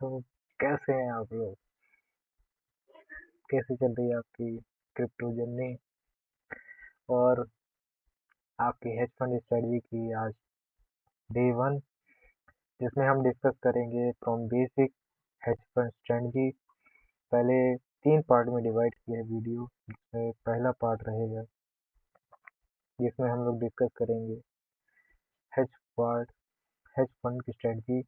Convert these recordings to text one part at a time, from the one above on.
तो कैसे हैं आप लोग? कैसे चल रही है आपकी क्रिप्टो जर्नी और आपकी हेज फंड स्ट्रेटजी की आज डे 1, जिसमें हम डिस्कस करेंगे from basic hedge fund strategy. पहले 3 पार्ट में डिवाइड किया है वीडियो, जिसमें पहला पार्ट रहेगा जिसमें हम लोग डिस्कस करेंगे हेज पार्ट हेज फंड की स्ट्रेटजी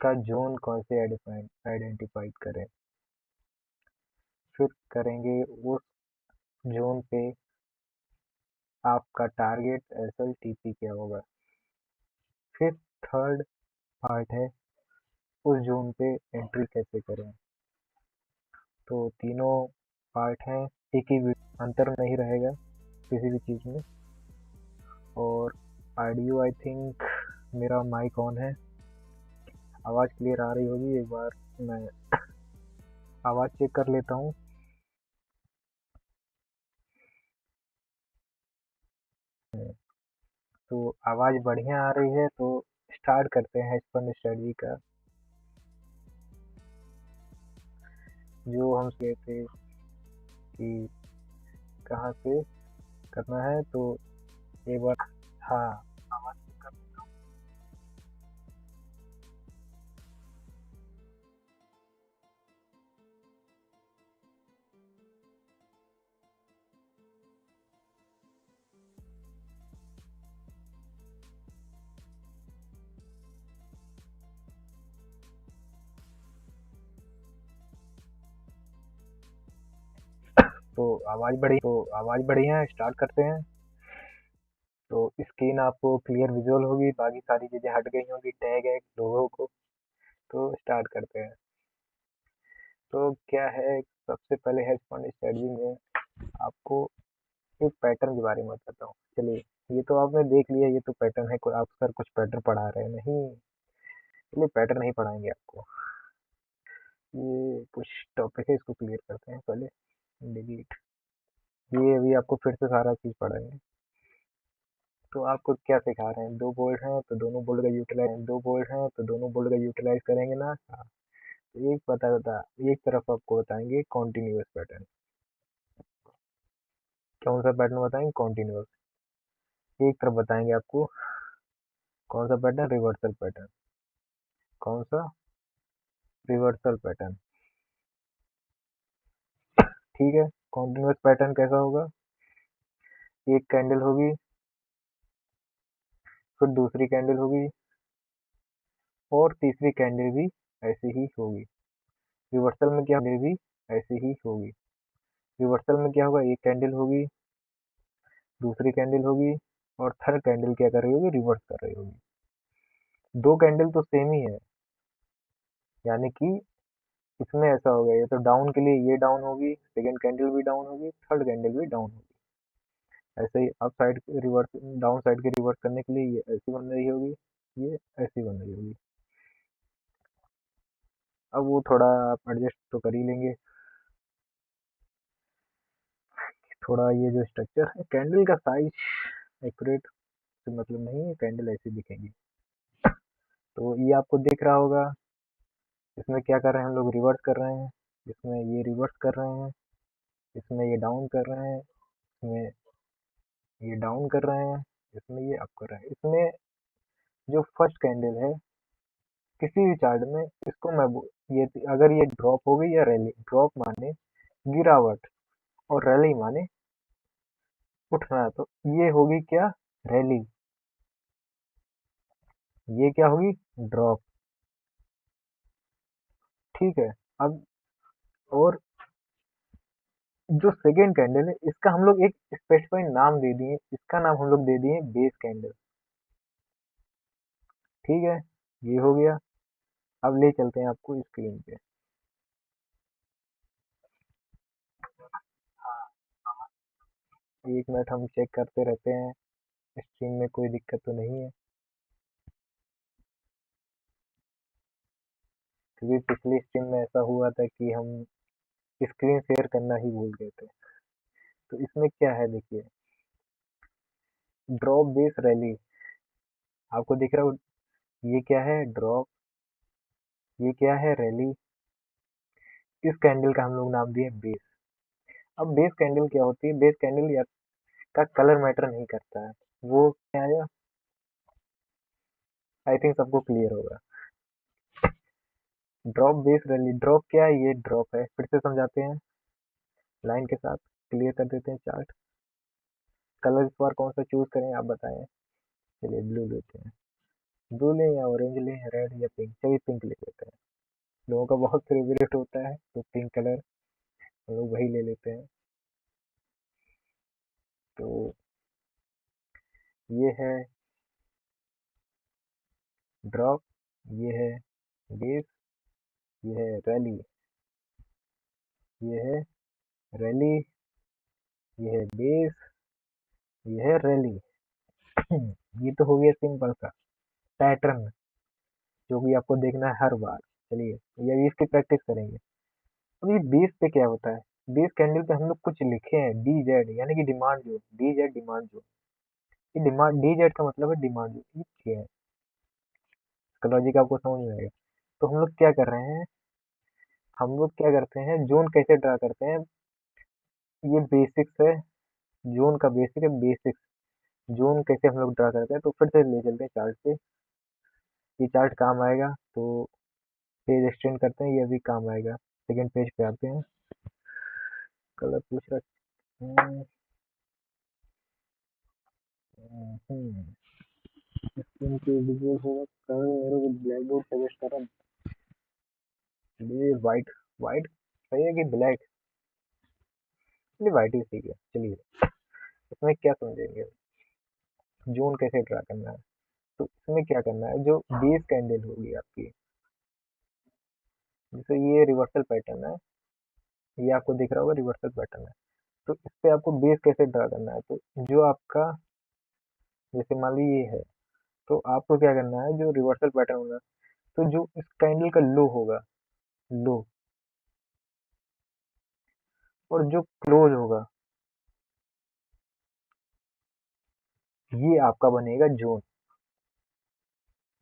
का जोन कौन से आइडेंटिफाई करें। फिर करेंगे उस जोन पे आपका टारगेट SLTP क्या होगा। फिर थर्ड पार्ट है उस जोन पे एंट्री कैसे करें। तो तीनों पार्ट हैं, एक ही अंतर नहीं रहेगा किसी भी चीज़ में। और ऑडियो आई थिंक मेरा माइक ऑन है, आवाज़ क्लियर आ रही होगी। एक बार मैं आवाज़ चेक कर लेता हूँ। तो आवाज़ बढ़िया आ रही है तो स्टार्ट करते हैं हेज स्टडी का। जो हम कहते थे कि कहाँ से करना है, तो एक बार हाँ आवाज़ चेक कर। तो आवाज़ बढ़िया है, स्टार्ट करते हैं। तो स्क्रीन आपको क्लियर विजुअल होगी, बाकी सारी चीज़ें हट गई होंगी, टैग है लोगों को। तो स्टार्ट करते हैं। तो क्या है, सबसे पहले हेज फंड स्ट्रेटजी में आपको एक पैटर्न के बारे में बताता हूँ। चलिए, ये तो आपने देख लिया, ये तो पैटर्न है। कोई आप सर कुछ पैटर्न पढ़ा रहे हैं नहीं, चलिए पैटर्न नहीं पढ़ाएंगे आपको। ये कुछ टॉपिक है, इसको क्लियर करते हैं पहले। डिलीट, ये अभी आपको फिर से सारा चीज़ पढ़ाएंगे। तो आपको क्या सिखा रहे हैं, दो बोल्ट हैं तो दोनों बोल्ट का यूटिलाइज करेंगे ना। हाँ, तो एक तरफ आपको बताएंगे कॉन्टिन्यूस पैटर्न। कौन सा पैटर्न बताएंगे? कॉन्टिन्यूस। एक तरफ बताएंगे आपको कौन सा पैटर्न? Reversal pattern. कौन सा? Reversal pattern. ठीक है, कॉन्टिन्यूस पैटर्न कैसा होगा? एक कैंडल होगी, फिर दूसरी कैंडल होगी, और तीसरी कैंडल भी ऐसी ही होगी। रिवर्सल में क्या कैंडल भी ऐसी ही होगी। रिवर्सल में क्या होगा, एक कैंडल होगी, दूसरी कैंडल होगी, और थर्ड कैंडल क्या कर रही होगी? रिवर्स कर रही होगी। दो कैंडल तो सेम ही है, यानी कि इसमें ऐसा हो गया, ये तो डाउन के लिए ये डाउन होगी, सेकेंड कैंडल भी डाउन होगी, थर्ड कैंडल भी डाउन होगी। ऐसे ही up side reverse, down side के रिवर्स करने के लिए ये ऐसी बन रही होगी, ये ऐसी बन रही होगी। अब वो थोड़ा आप एडजस्ट तो कर ही लेंगे। थोड़ा ये जो स्ट्रक्चर है, कैंडल का साइज एक्यूरेट से मतलब नहीं है, कैंडल ऐसी दिखेंगी। तो ये आपको दिख रहा होगा, इसमें क्या कर रहे हैं हम लोग? रिवर्स कर रहे हैं। इसमें ये रिवर्स कर रहे हैं, इसमें ये डाउन कर रहे हैं, इसमें ये डाउन कर रहे हैं, इसमें ये अप कर रहे हैं। इसमें जो फर्स्ट कैंडल है किसी भी चार्ट में, इसको ये अगर ये ड्रॉप हो गई या रैली, ड्रॉप माने गिरावट और रैली माने उठना है, तो ये होगी क्या? रैली। ये क्या होगी? ड्रॉप। ठीक है। अब और जो सेकेंड कैंडल है, इसका हम लोग एक स्पेसिफाइड नाम दे दिए, इसका नाम हम लोग दे दिए बेस कैंडल। ठीक है, ये हो गया। अब ले चलते हैं आपको स्क्रीन पे। एक मिनट, हम चेक करते रहते हैं स्क्रीन में कोई दिक्कत तो नहीं है, क्योंकि पिछली स्ट्रीम में ऐसा हुआ था कि हम स्क्रीन शेयर करना ही भूल गए थे। तो इसमें क्या है, देखिए, ड्रॉप बेस रैली आपको दिख रहा है। ये क्या है? ड्रॉप ये क्या है? रैली। इस कैंडल का हम लोग नाम दिए बेस। अब बेस कैंडल क्या होती है? बेस कैंडल या का कलर मैटर नहीं करता है। वो क्या है? आई थिंक सबको क्लियर होगा। Drop base rally. ड्रॉप क्या है? ये ड्रॉप है। फिर से समझाते हैं लाइन के साथ, क्लियर कर देते हैं चार्ट। कलर इस बार कौन सा चूज करें आप बताएं। चलिए ब्लू लेते हैं। ब्लू लें या ऑरेंज लें, रेड या पिंक? चलिए पिंक ले लेते हैं। लोगों का बहुत फेवरेट होता है तो पिंक कलर हम लोग वही ले लेते हैं। तो ये है ड्रॉप, ये है बेस, ये है रैली, ये है रैली, ये है बेस, ये है रैली। ये तो हो गया सिंपल सा पैटर्न जो कि आपको देखना है हर बार। चलिए ये इसकी प्रैक्टिस करेंगे। अब ये बेस पे क्या होता है? बेस कैंडल पे हम लोग कुछ लिखे हैं डी जेड, यानी कि demand zone. D Z demand zone. ये डिमांड डी जेड का मतलब है डिमांड जोन। ये क्या है? इसका लॉजिक आपको समझ में आएगा। तो हम लोग क्या कर रहे हैं? हम लोग क्या करते हैं? जोन कैसे ड्रा करते हैं? ये बेसिक्स है। जोन का बेसिक है, बेसिक्स। जोन कैसे हम लोग ड्रा करते हैं, तो फिर से ले चलते हैं चार्ट पे। ये चार्ट काम आएगा तो पेज एक्सटेंड करते हैं, ये भी काम आएगा। सेकेंड पेज पे आते हैं। कलर पूछ रहा है। स्क्रीन पे विजुअल होगा। कलर मेरे को ब्लैक बोर्ड सजेस्ट कर रहा है। ये वाइट। वाइट सही है कि ब्लैक? चलिए वाइट ही ठीक है। चलिए इसमें क्या समझेंगे, जोन कैसे ड्रा करना है। तो इसमें क्या करना है, जो बेस कैंडल होगी आपकी, जैसे ये रिवर्सल पैटर्न है, ये आपको दिख रहा होगा रिवर्सल पैटर्न है। तो इस पे आपको बेस कैसे ड्रा करना है, तो जो आपका जैसे मान लीजिए ये है, तो आपको क्या करना है, जो रिवर्सल पैटर्न होगा, तो जो इस कैंडल का लो होगा, लो, और जो क्लोज होगा, ये आपका बनेगा जोन।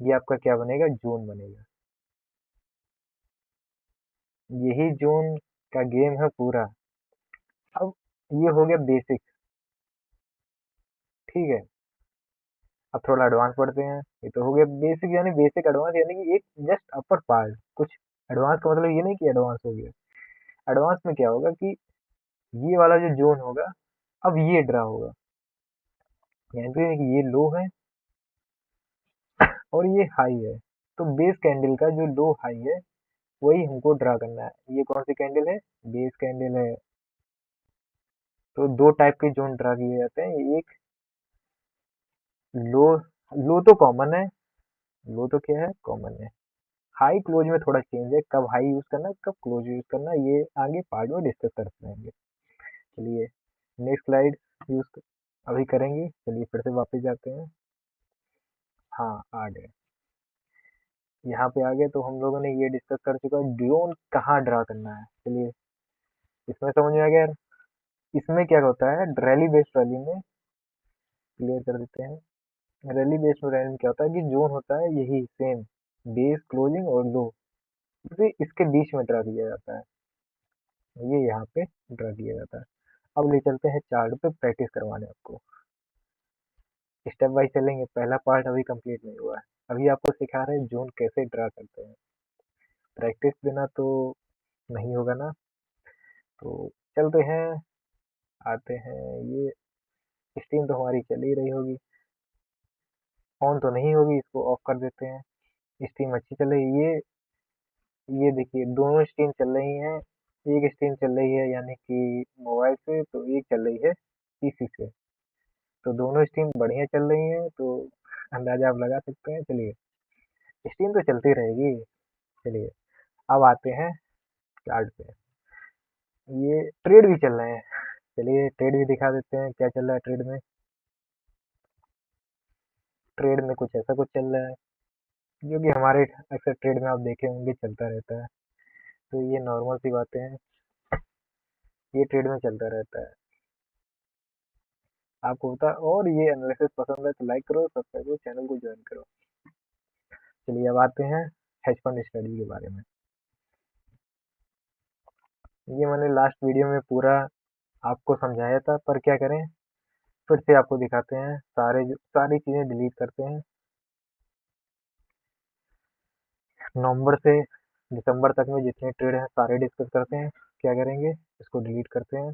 ये आपका क्या बनेगा? जोन बनेगा। यही जोन का गेम है पूरा। अब ये हो गया बेसिक, ठीक है। अब थोड़ा एडवांस पढ़ते हैं। ये तो हो गया बेसिक, यानी बेसिक एडवांस, यानी कि एक जस्ट अपर पार्ट कुछ। एडवांस का मतलब ये नहीं कि एडवांस हो गया। एडवांस में क्या होगा कि ये वाला जो जोन होगा, अब ये ड्रा होगा, यानी कि ये लो है और ये हाई है। तो बेस कैंडल का जो लो हाई है वही हमको ड्रा करना है। ये कौन सी कैंडल है? बेस कैंडल है। तो दो टाइप के जोन ड्रा किए जाते हैं। एक लो, लो तो कॉमन है। लो तो क्या है? कॉमन है। हाई क्लोज में थोड़ा चेंज है, कब हाई यूज करना है कब क्लोज यूज करना है, ये आगे पार्ट में डिस्कस करते रहेंगे। चलिए नेक्स्ट स्लाइड यूज अभी करेंगे। चलिए फिर से वापस जाते हैं। हाँ आ गए, यहाँ पे आ गए। तो हम लोगों ने ये डिस्कस कर चुका है जोन कहाँ ड्रा करना है। चलिए इसमें समझ में आ गया। इसमें क्या होता है, रैली बेस्ड रैली में क्लियर कर देते हैं। रैली बेस्ड रैली में क्या होता है कि जोन होता है यही सेम, बेस क्लोजिंग और लो, इसे इसके बीच में ड्रा किया जाता है। ये यहाँ पे ड्रा किया जाता है। अब ले चलते हैं चार्ट पे प्रैक्टिस करवाने आपको। स्टेप बाय चलेंगे। पहला पार्ट अभी कंप्लीट नहीं हुआ है। अभी आपको सिखा रहे हैं जोन कैसे ड्रा करते हैं। प्रैक्टिस बिना तो नहीं होगा ना। तो चलते हैं, आते हैं। ये स्ट्रीम तो हमारी चल ही रही होगी, ऑन तो नहीं होगी, इसको ऑफ कर देते हैं। स्ट्रीम अच्छी चल रही है। ये देखिए दोनों स्ट्रीम चल रही हैं। एक स्ट्रीम चल रही है यानी कि मोबाइल से, तो एक चल रही है पीसी से। तो दोनों स्ट्रीम बढ़िया चल रही हैं, तो अंदाजा आप लगा सकते हैं। चलिए स्ट्रीम तो चलती रहेगी। चलिए अब आते हैं चार्ट पे। ये ट्रेड भी चल रहे हैं। चलिए ट्रेड भी दिखा देते हैं क्या चल रहा है ट्रेड में। ट्रेड में कुछ ऐसा कुछ चल रहा है जो कि हमारे अक्सर ट्रेड में आप देखे होंगे चलता रहता है। तो ये नॉर्मल सी बातें हैं, ये ट्रेड में चलता रहता है। आपको बता, और ये एनालिसिस पसंद है तो लाइक करो, सब्सक्राइब करो, चैनल को ज्वाइन करो। चलिए अब आते हैं हेज फंड स्टडी के बारे में। ये मैंने लास्ट वीडियो में पूरा आपको समझाया था, पर क्या करें, फिर से आपको दिखाते हैं। सारी चीज़ें डिलीट करते हैं। नवंबर से दिसंबर तक में जितने ट्रेड हैं सारे डिस्कस करते हैं। क्या करेंगे, इसको डिलीट करते हैं।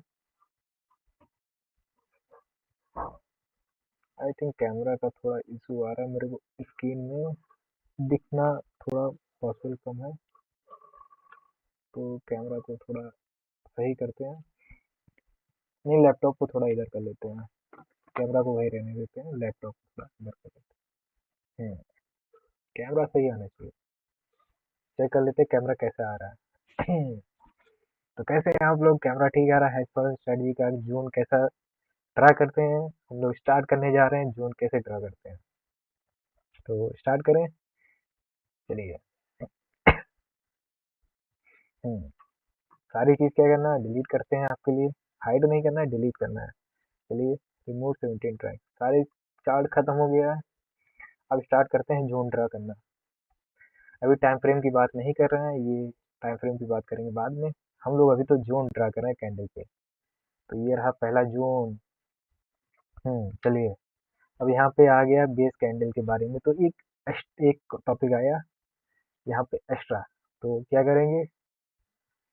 आई थिंक कैमरा का थोड़ा इशू आ रहा है मेरे को स्क्रीन में दिखना, थोड़ा पॉसिबल कम है, तो कैमरा को थोड़ा सही करते हैं। नहीं, लैपटॉप को थोड़ा इधर कर लेते हैं, कैमरा को वही रहने देते हैं, लैपटॉप को थोड़ा इधर कर लेते हैं। कैमरा सही आना चाहिए। चेक कर लेते हैं कैमरा कैसा आ रहा है। तो कैसे हैं आप लोग, कैमरा ठीक आ रहा है? फर्स्ट स्टडी का जोन कैसा ड्रा करते हैं? हम लोग स्टार्ट करने जा रहे हैं, जोन कैसे ड्रा करते हैं, तो स्टार्ट करें। चलिए। हम्म, सारी चीज़ क्या करना है, डिलीट करते हैं आपके लिए। हाइड नहीं करना है, डिलीट करना है। चलिए, रिमूव 17 ट्रैक, सारे चार्ट खत्म हो गया है। अब स्टार्ट करते हैं जोन ड्रा करना। अभी टाइम फ्रेम की बात नहीं कर रहे हैं, ये टाइम फ्रेम की बात करेंगे बाद में। हम लोग अभी तो जोन ड्रा कर रहे हैं कैंडल पे। तो ये रहा पहला जोन। चलिए। अब यहाँ पे आ गया बेस कैंडल के बारे में, तो एक टॉपिक आया यहाँ पे एक्स्ट्रा। तो क्या करेंगे,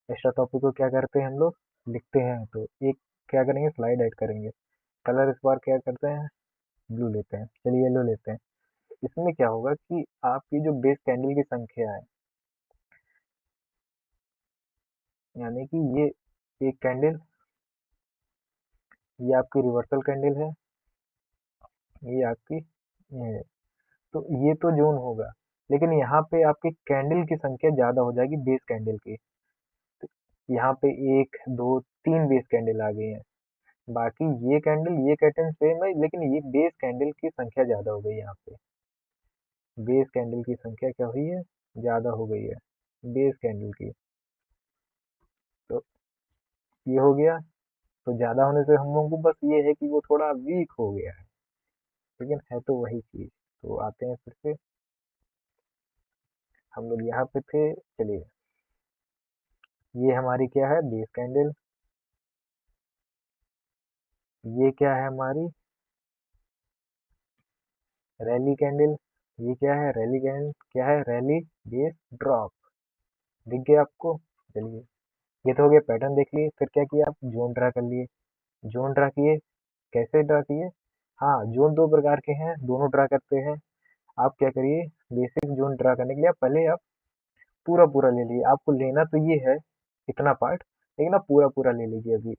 एक्स्ट्रा टॉपिक को क्या करते हैं हम लोग, लिखते हैं। तो एक क्या करेंगे, स्लाइड ऐड करेंगे। कलर इस बार क्या करते हैं, ब्लू लेते हैं। चलिए, येलो लेते हैं। इसमें क्या होगा कि आपकी जो बेस कैंडल की संख्या है, यानी कि ये एक कैंडल, ये आपकी रिवर्सल कैंडल है, ये आपकी ये है। तो ये तो जोन होगा, लेकिन यहाँ पे आपकी कैंडल की संख्या ज़्यादा हो जाएगी बेस कैंडल की। यहाँ पे एक दो तीन बेस कैंडल आ गई हैं। बाकी ये कैटन सेम है, लेकिन ये बेस कैंडल की संख्या ज़्यादा हो गई है। यहाँ पे बेस कैंडल की संख्या क्या हुई है, ज़्यादा हो गई है बेस कैंडल की। तो ये हो गया। तो ज़्यादा होने से हम लोगों को बस ये है कि वो थोड़ा वीक हो गया है, लेकिन है तो वही चीज़। तो आते हैं फिर से, हम लोग यहाँ पे थे। चलिए, ये हमारी क्या है, बेस कैंडल। ये क्या है हमारी, रैली कैंडल। ये क्या है, रैली कैंडल। क्या है, रैली बेस ड्रॉप। दिख गया आपको? चलिए, ये तो हो गया, पैटर्न देख लिए। फिर क्या किया, आप जोन ड्रा कर लिए। जोन ड्रा किए, कैसे ड्रा किए? हाँ, जोन दो प्रकार के हैं, दोनों ड्रा करते हैं। आप क्या करिए, बेसिक जोन ड्रा करने के लिए आप पहले आप पूरा पूरा ले लीजिए। आपको लेना तो ये है इतना पार्ट, लेकिन आप पूरा पूरा ले लीजिए अभी।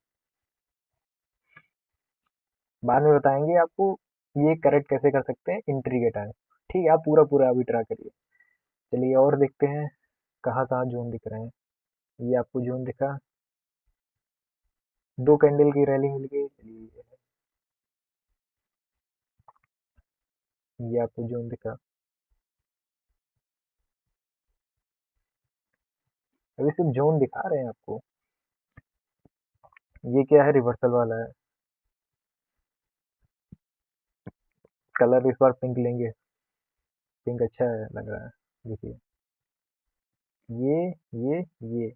बाद में बताएंगे आपको ये करेक्ट कैसे कर सकते हैं एंट्री के टाइम। ठीक है, आप पूरा पूरा अभी ट्रा करिए। चलिए, और देखते हैं कहाँ कहाँ जोन दिख रहे हैं। ये आपको जोन दिखा, दो कैंडल की रैली मिल गई। चलिए, ये आपको जोन दिखा। अभी सिर्फ जोन दिखा रहे हैं आपको। ये क्या है, रिवर्सल वाला है। कलर इस बार पिंक लेंगे, पिंक अच्छा है लग रहा है। देखिए, ये ये ये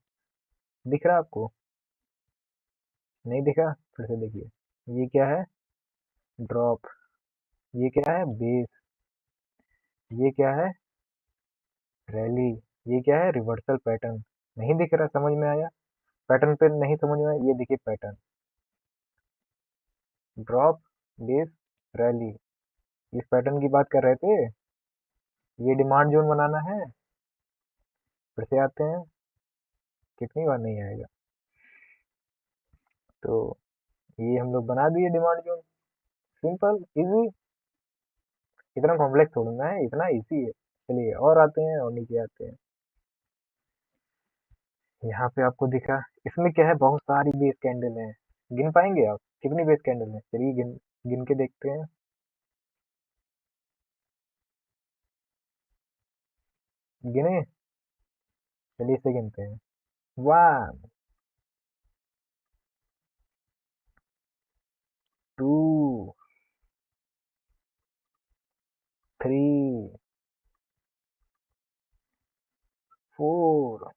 दिख रहा है आपको? नहीं दिखा? फिर से देखिए, ये क्या है, ड्रॉप। ये क्या है, बेस। ये क्या है, रैली। ये क्या है, रिवर्सल पैटर्न। नहीं दिख रहा? समझ में आया? पैटर्न पे नहीं समझ में आया? ये देखिए पैटर्न, ड्रॉप, बेस, रैली। इस पैटर्न की बात कर रहे थे। ये डिमांड जोन बनाना है। फिर से आते हैं, कितनी बार नहीं आएगा। तो ये हम लोग बना दिए डिमांड जोन। सिंपल इजी, इतना कॉम्प्लेक्स थोड़ा ना है, इतना इजी है। चलिए, और आते हैं, और नीचे आते हैं। यहाँ पे आपको दिखा, इसमें क्या है, बहुत सारी बेस कैंडल हैं। गिन पाएंगे आप कितनी बेस कैंडल है? चलिए, गिन गिन के देखते हैं। गिने? चलिए, इसे गिनते हैं। 1, 2, 3, 4,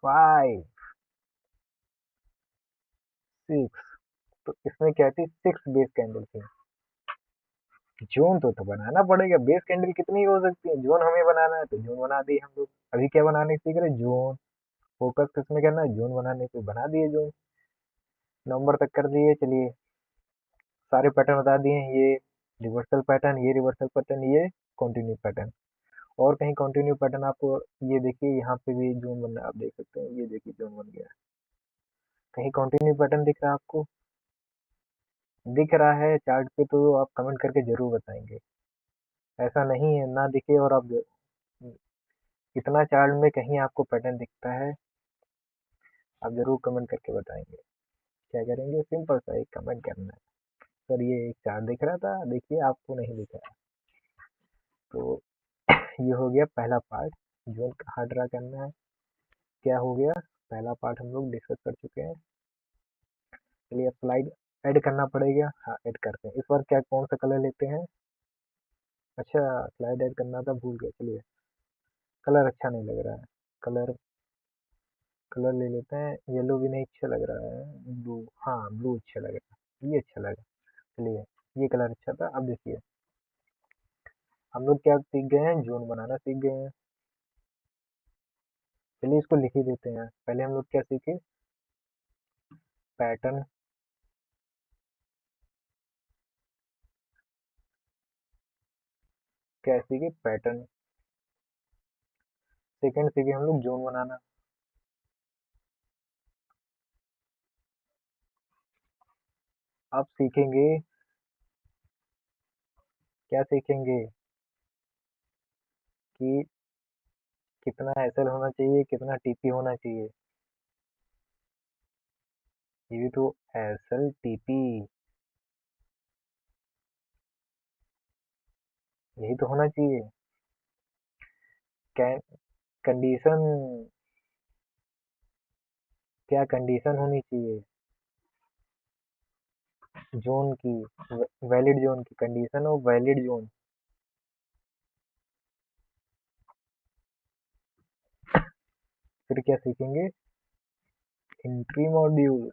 5, 6। तो इसमें क्या थी, 6 बेस कैंडल थी। जोन तो बनाना पड़ेगा, बेस कैंडल कितनी हो सकती है, जोन हमें बनाना है तो जोन बना दिए हम लोग। अभी क्या बनाने सीख रहे हैं, जोन। फोकस किसमें करना है, जोन बनाने पे, बना दिए जोन। नंबर तक कर दिए। चलिए सारे पैटर्न बता दिए। ये रिवर्सल पैटर्न, ये रिवर्सल पैटर्न, ये कंटिन्यू पैटर्न। और कहीं कंटिन्यू पैटर्न आपको, ये देखिए यहाँ पे भी जोन बन रहा है, आप देख सकते हैं, ये देखिए जोन बन गया। कहीं कंटिन्यू पैटर्न दिख रहा है आपको, दिख रहा है चार्ट पे तो आप कमेंट करके जरूर बताएंगे। ऐसा नहीं है ना दिखे और आप, इतना चार्ट में कहीं आपको पैटर्न दिखता है, आप जरूर कमेंट करके बताएंगे। क्या करेंगे, सिंपल सा एक कमेंट करना है, सर ये एक चार्ट दिख रहा था, देखिए आपको नहीं दिख रहा। तो ये हो गया पहला पार्ट, जोन कहाँ ड्रा करना है। क्या हो गया, पहला पार्ट हम लोग डिस्कस कर चुके हैं। चलिए अब स्लाइड ऐड करना पड़ेगा। हाँ ऐड करते हैं। इस बार क्या, कौन सा कलर लेते हैं, अच्छा स्लाइड ऐड करना था, भूल गया। चलिए कलर अच्छा नहीं लग रहा है, कलर कलर ले लेते हैं। येलो भी नहीं अच्छा लग रहा है, ब्लू, हाँ ब्लू अच्छा लग रहा है, ये अच्छा लगा। चलिए ये कलर अच्छा था। अब देखिए हम लोग क्या सीख गए हैं, जोन बनाना सीख गए हैं। चलिए इसको लिख ही देते हैं। पहले हम लोग क्या सीखे, पैटर्न, क्या सीखे, पैटर्न। सेकंड सीखे हम लोग जोन बनाना। अब सीखेंगे, क्या सीखेंगे कि कितना एसएल होना चाहिए, कितना टीपी होना चाहिए। ये भी तो एसएल टीपी, यही तो होना चाहिए। कंडीशन, क्या कंडीशन होनी चाहिए, जोन की, वैलिड जोन की कंडीशन हो, वैलिड जोन। फिर क्या सीखेंगे, एंट्री मॉड्यूल,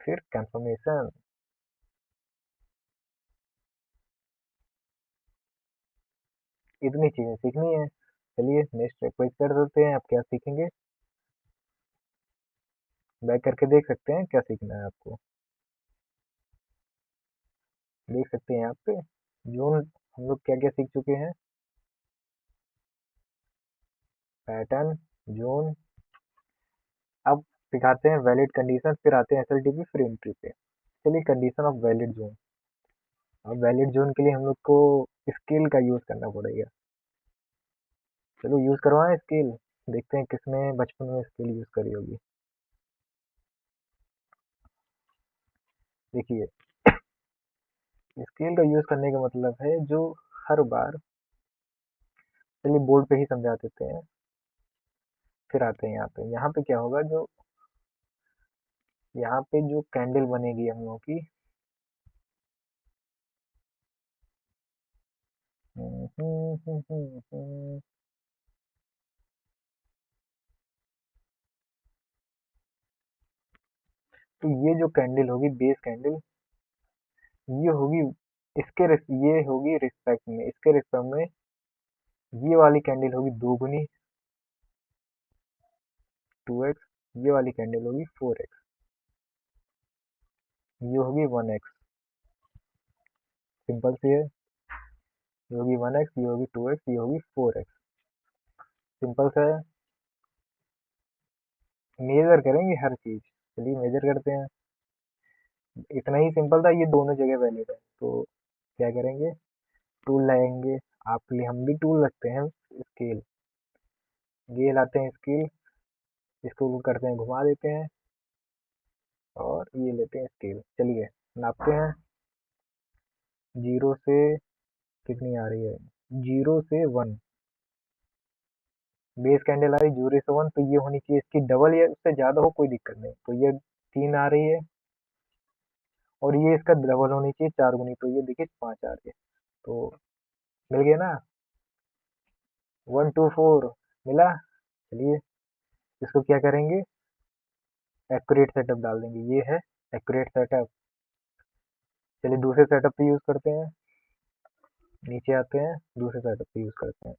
फिर कंफर्मेशन। इतनी चीजें सीखनी है। चलिए नेक्स्ट रिक्वेस्ट कर देते हैं। आप क्या सीखेंगे, बैक करके देख सकते हैं क्या सीखना है आपको, देख सकते हैं यहाँ पे जोन हम लोग क्या क्या सीख चुके हैं, पैटर्न, जोन। अब सिखाते हैं वैलिड कंडीशन, फिर आते हैं एसएलटीपी, फिर एंट्री पे। चलिए कंडीशन ऑफ वैलिड जोन। अब वैलिड जोन के लिए हम लोग को स्केल का यूज करना पड़ेगा। चलो यूज करवाएं स्केल, देखते हैं किसने बचपन में स्केल यूज करी होगी। देखिए स्केल का यूज करने का मतलब है जो हर बार, चलिए बोर्ड पे ही समझा देते हैं, फिर आते हैं यहाँ पे। यहाँ पे क्या होगा, जो यहाँ पे जो कैंडल बनेगी हम लोगों की, तो ये जो कैंडल होगी बेस कैंडल, ये होगी ये होगी रिस्पेक्ट में, इसके रिस्पेक्ट में ये वाली कैंडल होगी 2 गुनी, 2x। ये वाली कैंडल होगी 4x, ये होगी 1x। सिंपल सी है, ये होगी 1x, ये होगी 2x, ये होगी 4x। सिंपल सा है। मेजर करेंगे हर चीज, चलिए मेजर करते हैं। इतना ही सिंपल था, ये दोनों जगह वैलिड है। तो क्या करेंगे, टूल लगाएंगे। आपके लिए हम भी टूल रखते हैं, स्केल। ये लाते हैं स्केल, इसको करते हैं घुमा देते हैं, और ये लेते हैं स्केल। चलिए नापते हैं। जीरो से कितनी आ रही है, 0 से 1, बेस कैंडल आ रही 0 से 1, तो ये होनी चाहिए इसकी डबल या उससे ज्यादा हो, कोई दिक्कत नहीं। तो ये 3 आ रही है, और ये इसका डबल होनी चाहिए 4 गुनी, तो ये देखिए 5 आ गया। तो मिल गया ना, 124 मिला। चलिए इसको क्या करेंगे, एक्यूरेट सेटअप डाल देंगे, ये है एक्यूरेट सेटअप। चलिए दूसरे सेटअप पे यूज करते हैं, नीचे आते हैं, दूसरे सेटअप पे यूज करते हैं।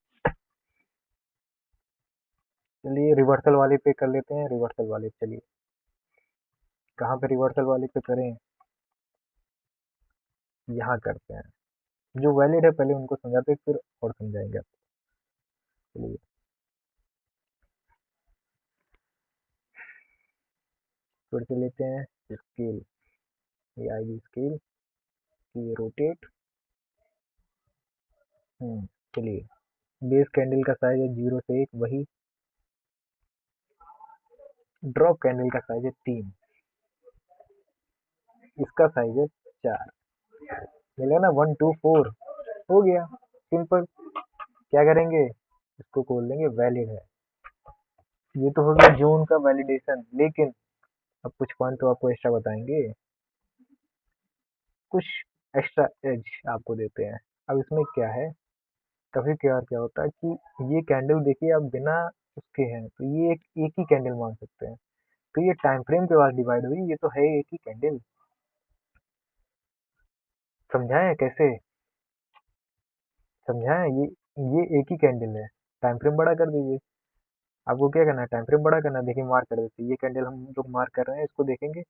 चलिए रिवर्सल वाले पे कर लेते हैं, रिवर्सल वाले पे चलिए, कहाँ पे रिवर्सल वाले पे करें, यहाँ करते हैं। जो वैलिड है पहले उनको समझाते हैं, फिर और समझाएंगे आपको। चलिए फिर से लेते हैं स्केल, ये आएगी स्केल, ये रोटेट। चलिए बेस कैंडल का साइज है 0 से 1, वही ड्रॉप कैंडल का साइज है 3, इसका साइज है 4। मिला ना 124, हो गया सिंपल। क्या करेंगे, इसको खोल देंगे, वैलिड है। ये तो हो गया जून का वैलिडेशन, लेकिन अब कुछ पॉइंट तो आपको एक्स्ट्रा बताएंगे, कुछ एक्स्ट्रा एज आपको देते हैं। अब इसमें क्या है, कभी क्या क्या होता है कि ये कैंडल देखिए आप बिना उसके हैं तो ये एक ही कैंडल मान सकते हैं, तो ये टाइम फ्रेम के बाद डिवाइड हुई, ये तो है एक ही कैंडल। समझाएं कैसे, समझाएं ये एक ही कैंडल है, टाइम फ्रेम बड़ा कर दीजिए। आपको क्या करना है, टाइम फ्रेम बड़ा करना है, देखिए मार्क कर देते हैं, ये कैंडल हम लोग मार्क कर रहे हैं, इसको देखेंगे,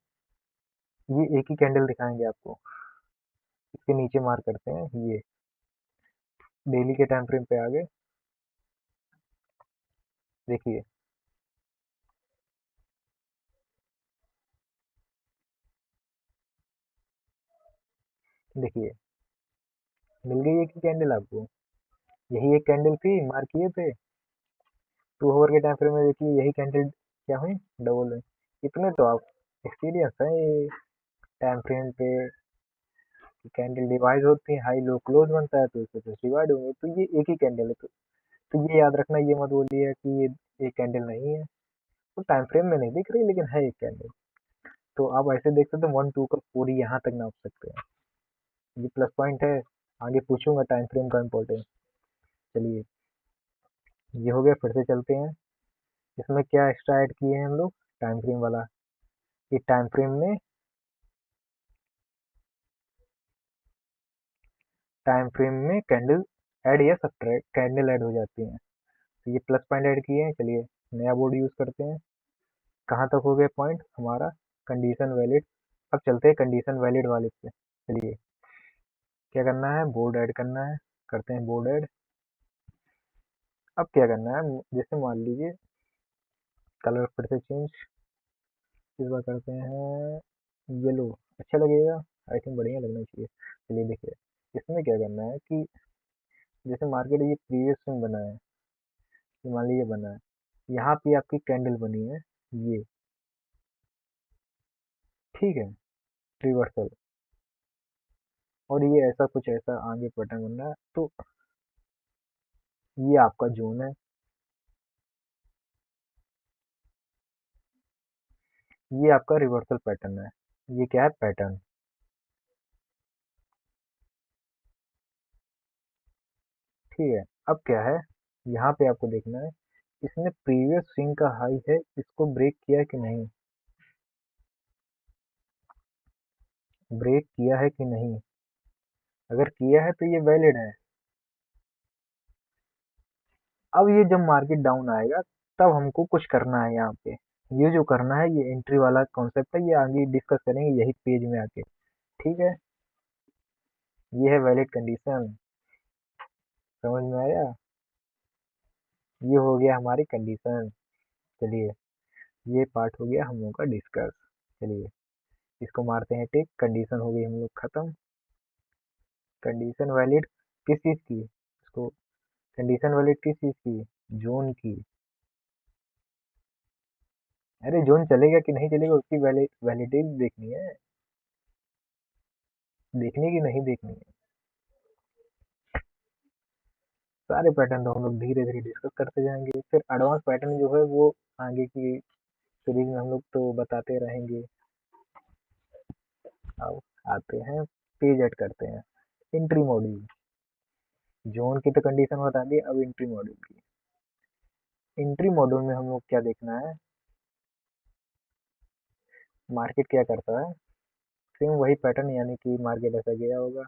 ये एक ही कैंडल दिखाएंगे आपको। इसके नीचे मार्क करते हैं, ये डेली के टाइम फ्रेम पे आ गए, देखिए देखिए मिल गई एक ही कैंडल आपको, यही एक कैंडल थी मार्क किए थे। 2 आवर के टाइम फ्रेम में देखिए यही कैंडल क्या हुई, डबल हुई। इतने तो आप एक्सपीरियंस है ये टाइम फ्रेम पे, कैंडल डिवाइड होती है, हाई लो क्लोज बनता है तो इससे तो डिवाइड होंगे, तो ये एक ही कैंडल है। तो ये याद रखना, ये मत बोलिए कि ये एक कैंडल नहीं है, तो टाइम फ्रेम में नहीं दिख रही लेकिन है एक कैंडल। तो आप ऐसे देख सकते हैं 1 2 का पूरी यहाँ तक नाप सकते हैं, ये प्लस पॉइंट है। आगे पूछूंगा टाइम फ्रेम का इम्पोर्टेंस। चलिए ये हो गया, फिर से चलते हैं। इसमें क्या एक्स्ट्रा ऐड किए हैं हम लोग, टाइम फ्रेम वाला, कि टाइम फ्रेम में कैंडल ऐड या सब्ट्रैक्ट, कैंडल ऐड हो जाती हैं, तो ये प्लस पॉइंट ऐड किए हैं। चलिए नया बोर्ड यूज करते हैं। कहाँ तक हो गया पॉइंट हमारा, कंडीशन वैलिड। अब चलते हैं कंडीशन वैलिड वाले पे। चलिए क्या करना है, बोर्ड ऐड करना है, करते हैं बोर्ड ऐड। अब क्या करना है, जैसे मान लीजिए कलर फिर से चेंज, इस बार करते हैं येलो, अच्छा लगेगा, आई थिंक बढ़िया लगना चाहिए। चलिए देखिए इसमें क्या करना है कि जैसे मार्केट ये प्रीवियस स्विंग बना है, ये मान लीजिए बना है, यहाँ पे आपकी कैंडल बनी है ये, ठीक है, रिवर्सल, और ये ऐसा कुछ ऐसा आगे पैटर्न बन रहा है, तो ये आपका जोन है, ये आपका रिवर्सल पैटर्न है, ये क्या है पैटर्न, ठीक है। अब क्या है, यहाँ पे आपको देखना है इसने प्रीवियस स्विंग का हाई है इसको ब्रेक किया कि नहीं, ब्रेक किया है कि नहीं, अगर किया है तो ये वैलिड है। अब ये जब मार्केट डाउन आएगा तब हमको कुछ करना है यहाँ पे, ये जो करना है ये एंट्री वाला कॉन्सेप्ट है, ये आगे डिस्कस करेंगे यही पेज में आके, ठीक है। ये है वैलिड कंडीशन, समझ में आया, ये हो गया हमारी कंडीशन। चलिए ये पार्ट हो गया हम लोग का डिस्कस। चलिए इसको मारते हैं टिक, कंडीशन हो गई हम लोग खत्म। कंडीशन वैलिड किस चीज़ की, इसको कंडीशन वैलिड किस चीज़ की, जोन की। अरे जोन चलेगा कि नहीं चलेगा उसकी वैलिडिटी देखनी है, देखनी कि नहीं देखनी है। सारे पैटर्न तो हम लोग धीरे धीरे डिस्कस करते जाएंगे, फिर एडवांस पैटर्न जो है वो आगे की सीरीज में हम लोग तो बताते रहेंगे। आओ आते हैं, पेज ऐड करते हैं। एंट्री मॉड्यूल, जोन की तो कंडीशन बता दी, अब एंट्री मॉड्यूल की। एंट्री मॉड्यूल में हम लोग क्या देखना है, मार्केट क्या करता है, सेम वही पैटर्न, यानी कि मार्केट ऐसा गया होगा,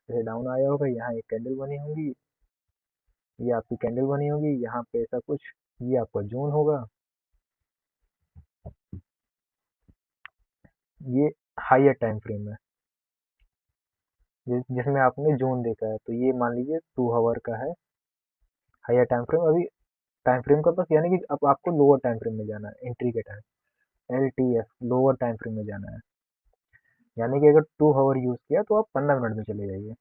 जैसे डाउन आया होगा, यहाँ एक कैंडल बनी होगी, ये आपकी कैंडल बनी होगी, यहाँ पे ऐसा कुछ, ये आपका जोन होगा, ये हायर टाइम फ्रेम है जिसमें आपने जोन देखा है, तो ये मान लीजिए 2 आवर का है हायर टाइम फ्रेम। अभी टाइम फ्रेम का बस, यानी कि अब आपको लोअर टाइम फ्रेम में जाना है, एंट्री के time, LTF lower time frame में जाना है, यानी कि अगर 2 आवर यूज किया तो आप 15 मिनट में चले जाइए,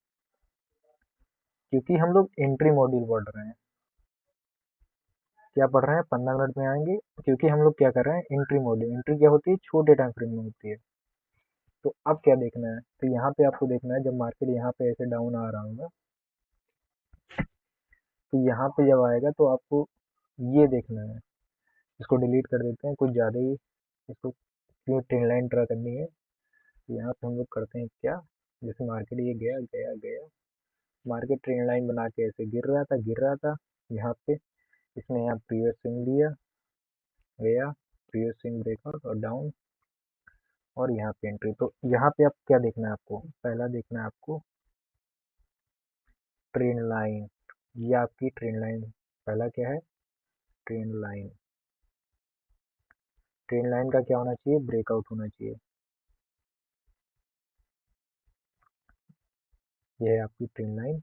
क्योंकि हम लोग एंट्री मॉड्यूल पढ़ रहे हैं। क्या पढ़ रहे हैं, 15 मिनट में आएंगे, क्योंकि हम लोग क्या कर रहे हैं, एंट्री मॉड्यूल। एंट्री क्या होती है, छोटे टाइम फ्रेम में होती है। तो अब क्या देखना है, तो यहाँ पे आपको देखना है, जब मार्केट यहाँ पे ऐसे डाउन आ रहा होगा, तो यहाँ पे जब आएगा तो आपको ये देखना है, इसको डिलीट कर देते हैं, कुछ ज़्यादा ही इसको क्यों ट्रेन लाइन ड्रा करनी है। तो यहाँ पे हम लोग करते हैं क्या, जैसे मार्केट ये गया गया गया, मार्केट ट्रेन लाइन बना के ऐसे गिर रहा था, यहाँ पे इसने यहाँ प्रीवियस स्विंग लिया, गया प्रीवियस स्विंग ब्रेकआउट और डाउन, और यहाँ पे एंट्री। तो यहाँ पे आप क्या देखना है, आपको पहला देखना है आपको ट्रेन लाइन, ये आपकी ट्रेन लाइन, पहला क्या है, ट्रेन लाइन। ट्रेन लाइन का क्या होना चाहिए, ब्रेकआउट होना चाहिए, ये है आपकी ट्रेन लाइन,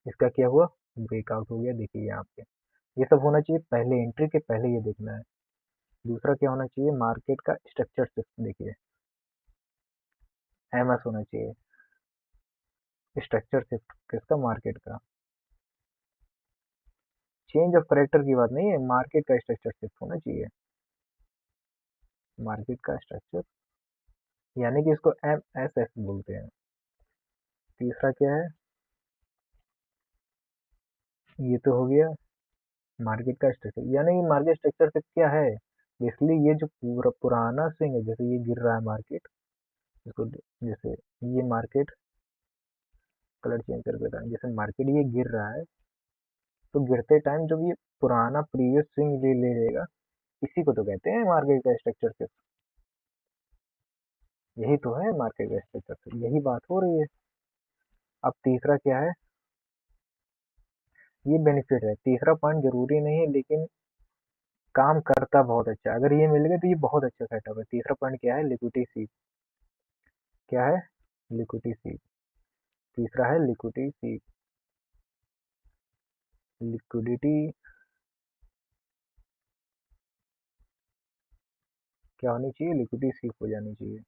इसका क्या हुआ, ब्रेकआउट हो गया, देखिए यहाँ पे ये सब होना चाहिए पहले, एंट्री के पहले ये देखना है। दूसरा क्या होना चाहिए, मार्केट का स्ट्रक्चर शिफ्ट, देखिए MS होना चाहिए, स्ट्रक्चर शिफ्ट किसका, मार्केट का। चेंज ऑफ करेक्टर की बात नहीं है, मार्केट का स्ट्रक्चर शिफ्ट होना चाहिए, मार्केट का स्ट्रक्चर, यानी कि इसको MSS बोलते हैं। तीसरा क्या है, ये तो हो गया मार्केट का स्ट्रक्चर, यानी कि मार्केट स्ट्रक्चर शिफ्ट क्या है, बेसिकली ये जो पूरा पुराना स्विंग है, जैसे ये गिर रहा है मार्केट, इसको जैसे ये मार्केट, कलर चेंज करके बताएं, जैसे मार्केट ये गिर रहा है, तो गिरते टाइम जब ये पुराना प्रीवियस स्विंग ले लेगा, इसी को तो कहते हैं मार्केट का स्ट्रक्चर शिफ्ट। यही तो है मार्केट का स्ट्रक्चर शिफ्ट, यही बात हो रही है। अब तीसरा क्या है, ये बेनिफिट है, तीसरा पॉइंट जरूरी नहीं है, लेकिन काम करता बहुत अच्छा, अगर ये मिल गया तो ये बहुत अच्छा सेटअप है। तीसरा पॉइंट क्या है, लिक्विडिटी सीप, क्या है, लिक्विडिटी सीप, तीसरा है लिक्विडिटी सीप, लिक्विडिटी क्या होनी चाहिए, लिक्विडिटी सीप हो जानी चाहिए।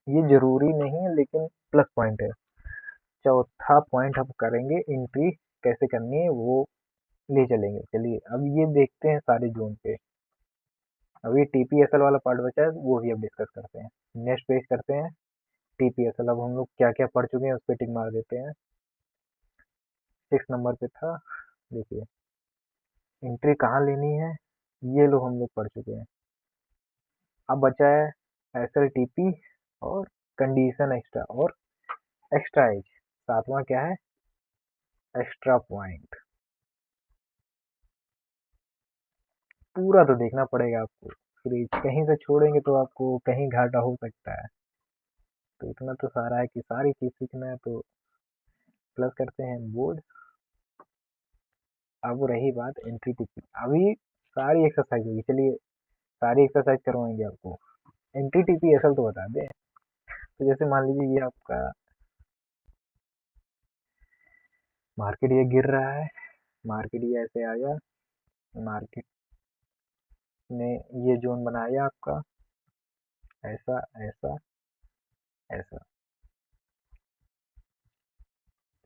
ये जरूरी नहीं है, लेकिन प्लस पॉइंट है। चौथा पॉइंट हम करेंगे, एंट्री कैसे करनी है वो ले चलेंगे। चलिए अब ये देखते हैं सारे जोन पे, अब ये TPSL वाला पार्ट बचा है, वो भी अब डिस्कस करते हैं। नेक्स्ट पेज करते हैं TPSL, अब हम लोग क्या क्या पढ़ चुके हैं उस पर टिक मार देते हैं। 6 नंबर पे था, देखिए एंट्री कहाँ लेनी है, ये लोग हम लोग पढ़ चुके हैं। अब बचा है SLTP और कंडीशन एक्स्ट्रा और एक्स्ट्रा एज, सातवां क्या है, एक्स्ट्रा पॉइंट। पूरा तो देखना पड़ेगा आपको, फिर कहीं से छोड़ेंगे तो आपको कहीं घाटा हो सकता है। तो इतना तो सारा है कि सारी चीज सीखना है, तो प्लस करते हैं बोर्ड। अब रही बात एंट्री टीपी, अभी सारी एक्सरसाइज होगी, चलिए सारी एक्सरसाइज करवाएंगे आपको। एंट्री टीपी असल तो बता दें, तो जैसे मान लीजिए ये आपका मार्केट ये गिर रहा है, मार्केट ये ऐसे आया, मार्केट ने ये जोन बनाया आपका, ऐसा ऐसा ऐसा,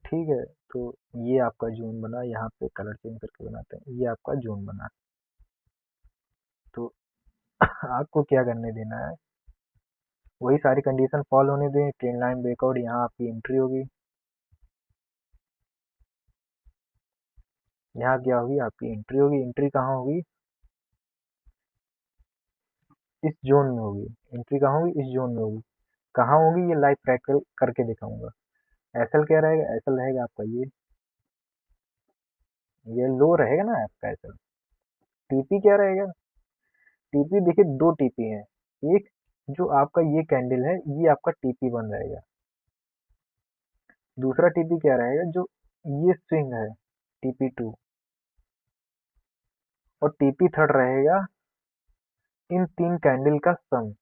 ठीक है। तो ये आपका जोन बना, यहाँ पे कलर चेंज करके बनाते हैं, ये आपका जोन बना। तो आपको क्या करने देना है, वही सारी कंडीशन फॉलो होने दें, ट्रेन लाइन ब्रेकआउट, यहाँ आपकी एंट्री होगी, यहाँ क्या होगी, आपकी एंट्री होगी। एंट्री कहाँ होगी, इस जोन में होगी, एंट्री कहाँ होगी, इस जोन में होगी। कहाँ होगी ये लाइव प्रैक्टिकल करके दिखाऊंगा। एसएल क्या रहेगा, एसएल रहेगा आपका ये लो रहेगा ना आपका एसएल। टीपी क्या रहेगा, टीपी देखिए दो टीपी हैं, एक जो आपका ये कैंडल है ये आपका टीपी वन रहेगा, दूसरा टीपी क्या रहेगा जो ये स्विंग है टीपी टू, और टीपी थर्ड रहेगा इन तीन कैंडल का सम,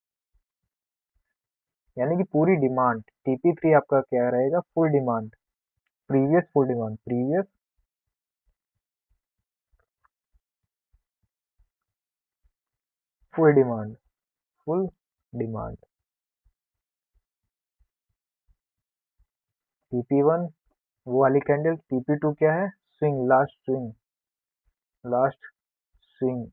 यानी कि पूरी डिमांड। टीपी थ्री आपका क्या रहेगा, full demand, previous full demand, previous full demand, full demand. TP one वो वाली कैंडल, टीपी टू क्या है, swing, last swing, last swing,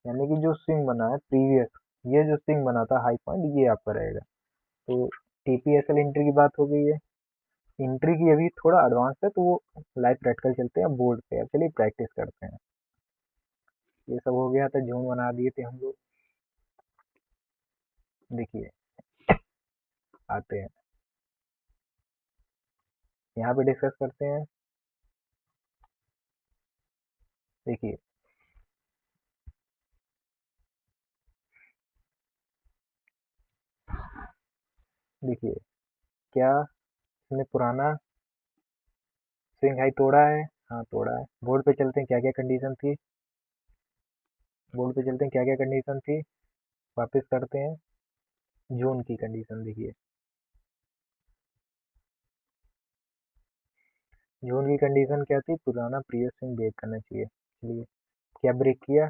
यानी कि जो स्विंग बना है प्रीवियस, ये जो स्विंग बना था हाई पॉइंट ये आपका रहेगा। तो टीपीएसएल एंट्री की बात हो गई है। एंट्री की अभी थोड़ा एडवांस है तो वो लाइव प्रैक्टिकल चलते हैं बोर्ड पे, अब चलिए प्रैक्टिस करते हैं। ये सब हो गया था, जोन बना दिए थे हम लोग। देखिए आते हैं यहाँ पे डिस्कस करते हैं। देखिए देखिए क्या इसने पुराना स्विंग हाई तोड़ा है, हाँ तोड़ा है। बोर्ड पे चलते हैं क्या क्या कंडीशन थी, बोर्ड पे चलते हैं क्या क्या कंडीशन थी, वापस करते हैं जोन की कंडीशन। देखिए जोन की कंडीशन क्या थी, पुराना प्रीवियस स्विंग ब्रेक करना चाहिए। चलिए क्या ब्रेक किया,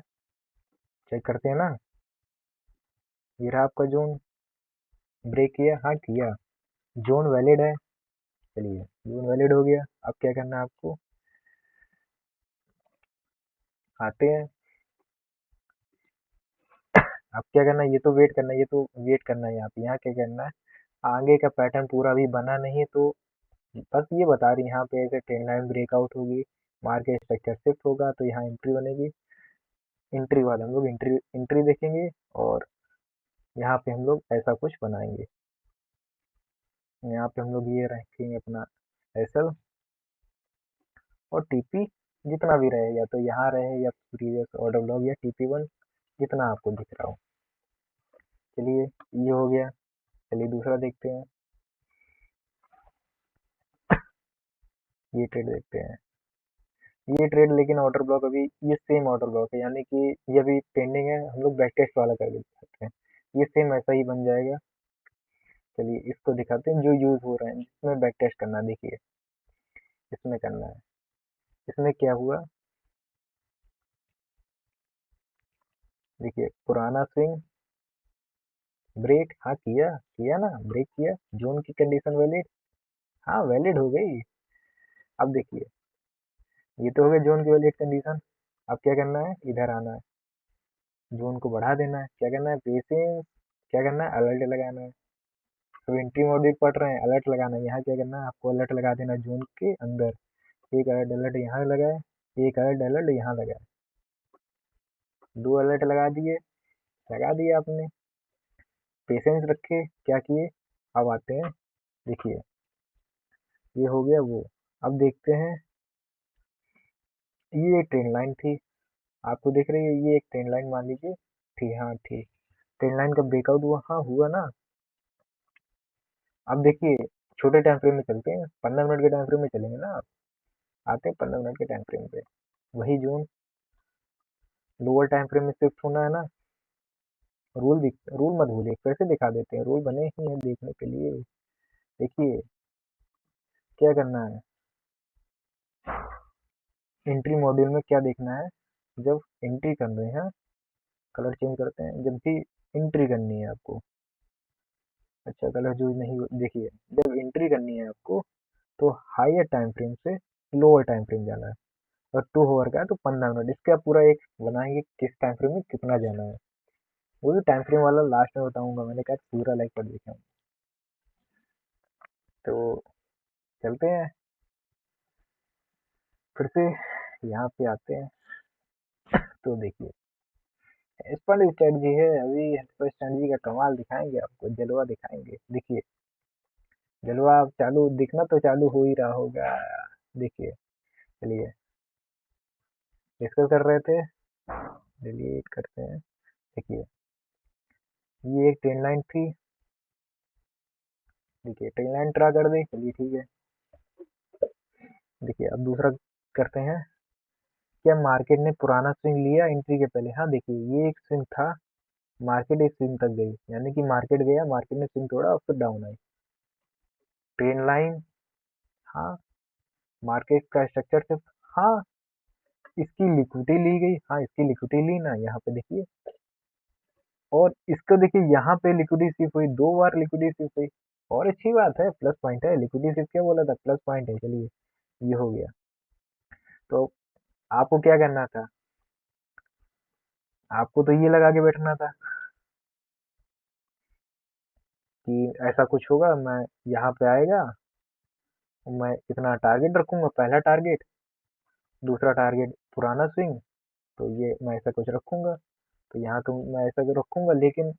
चेक करते हैं ना। ये रहा आपका जोन, ब्रेक किया, हाँ किया, जोन वैलिड है। चलिए जोन वैलिड हो गया, अब क्या करना है आपको, आते हैं। अब क्या करना है, ये तो वेट करना है, ये तो वेट करना है। यहाँ क्या करना है, आगे का पैटर्न पूरा अभी बना नहीं है तो बस ये बता रही है, यहाँ पे ऐसे ट्रेंड लाइन ब्रेकआउट होगी, मार्केट स्ट्रक्चर शिफ्ट होगा तो यहाँ एंट्री बनेगी। एंट्री बाद हम लोग एंट्री एंट्री देखेंगे, और यहाँ पे हम लोग ऐसा कुछ बनाएंगे। यहाँ पे हम लोग ये रखेंगे अपना एसएल, और टीपी जितना भी रहे, या तो यहाँ रहे या प्रीवियस ऑर्डर ब्लॉक या टीपी वन, जितना आपको दिख रहा हो। चलिए ये हो गया, चलिए दूसरा देखते हैं। ये ट्रेड देखते हैं, ये ट्रेड लेकिन ऑर्डर ब्लॉक अभी ये सेम ऑर्डर ब्लॉक है, यानी कि ये अभी पेंडिंग है, हम लोग बैक टेस्ट वाला कर सकते हैं। ये सेम ऐसा ही बन जाएगा। चलिए इसको दिखाते हैं जो यूज हो रहा है, जिसमें बैक टेस्ट करना है। देखिए इसमें करना है, इसमें क्या हुआ, देखिए पुराना स्विंग ब्रेक, हाँ किया किया ना, ब्रेक किया, जोन की कंडीशन वैलिड, हाँ वैलिड हो गई। अब देखिए ये तो हो गया जोन की वैलिड कंडीशन। अब क्या करना है, इधर आना है, जोन को बढ़ा देना है। क्या करना है, पेशेंस, क्या करना है, अलर्ट लगाना है। तो एंट्री मोड भी पढ़ रहे हैं, अलर्ट लगाना है। यहाँ क्या करना है, आपको अलर्ट लगा देना जोन के अंदर। एक अलर्ट अलर्ट यहाँ लगाए, एक अलर्ट अलर्ट यहाँ लगाए, दो अलर्ट लगा दिए, लगा दिए आपने, पेशेंस रखे, क्या किए। अब आते हैं, देखिए ये हो गया वो। अब देखते हैं, ये एक ट्रेन लाइन थी, आपको दिख रही है, ये एक ट्रेन लाइन मान लीजिए थी, हाँ थी। ट्रेन लाइन का ब्रेकआउट हुआ, हाँ हुआ ना। अब देखिए छोटे टाइम फ्रेम में चलते हैं, 15 मिनट के टाइम फ्रेम में चलेंगे ना आप। आते हैं 15 मिनट के टाइम फ्रेम पे, वही जोन लोअर टाइम फ्रेम में शिफ्ट होना है ना। रूल मत भूलिए, कैसे दिखा देते हैं, रूल बने ही हैं देखने के लिए। देखिए क्या करना है, एंट्री मॉड्यूल में क्या देखना है, जब एंट्री कर रहे हैं, कलर चेंज करते हैं, जब भी एंट्री करनी है आपको, अच्छा कलर जो नहीं, देखिए जब एंट्री करनी है आपको तो हायर टाइम फ्रेम से लोअर टाइम फ्रेम जाना है, और 2 आवर का है तो 15 मिनट, इसका पूरा एक बनाएंगे किस टाइम फ्रेम में कितना जाना है। वो भी टाइम फ्रेम वाला लास्ट में बताऊंगा, मैंने कहा पूरा लाइक पर देखें। तो चलते हैं फिर से, यहाँ पे आते हैं। तो देखिए एक्सपर्ट स्ट्रेटजी है, अभी एक्सपर्ट स्ट्रेटजी का कमाल दिखाएंगे आपको, जलवा दिखाएंगे। देखिए जलवा आप चालू दिखना तो चालू हो ही रहा होगा। देखिए चलिए डिस्कस कर रहे थे, डिलीट करते हैं। देखिए ये एक ट्रेन लाइन थी, देखिए ट्रेन लाइन ड्रा कर दी, चलिए ठीक है। देखिए अब दूसरा करते हैं, क्या मार्केट ने पुराना स्विंग लिया एंट्री के पहले? हाँ देखिए ये एक स्विंग था, मार्केट इस स्विंग तक गई, यानी कि मार्केट गया, मार्केट ने स्विंग तोड़ा और फिर डाउन आई। ट्रेन लाइन, हाँ मार्केट का स्ट्रक्चर से, हाँ इसकी लिक्विडिटी ली गई, हाँ इसकी लिक्विडिटी ली ना, यहाँ पे देखिए। और इसको देखिए यहाँ पे लिक्विडिटी शिफ्ट हुई, 2 बार लिक्विडिटी शिफ्ट हुई, और अच्छी बात है, प्लस पॉइंट है। लिक्विडिटी शिफ्ट क्या बोला था, प्लस पॉइंट है। चलिए ये हो गया। तो आपको क्या करना था, आपको तो ये लगा के बैठना था कि ऐसा कुछ होगा, मैं यहाँ पे आएगा, मैं इतना टारगेट रखूंगा, पहला टारगेट, दूसरा टारगेट पुराना स्विंग, तो ये मैं ऐसा कुछ रखूंगा, तो यहाँ तो मैं ऐसा कुछ रखूंगा। लेकिन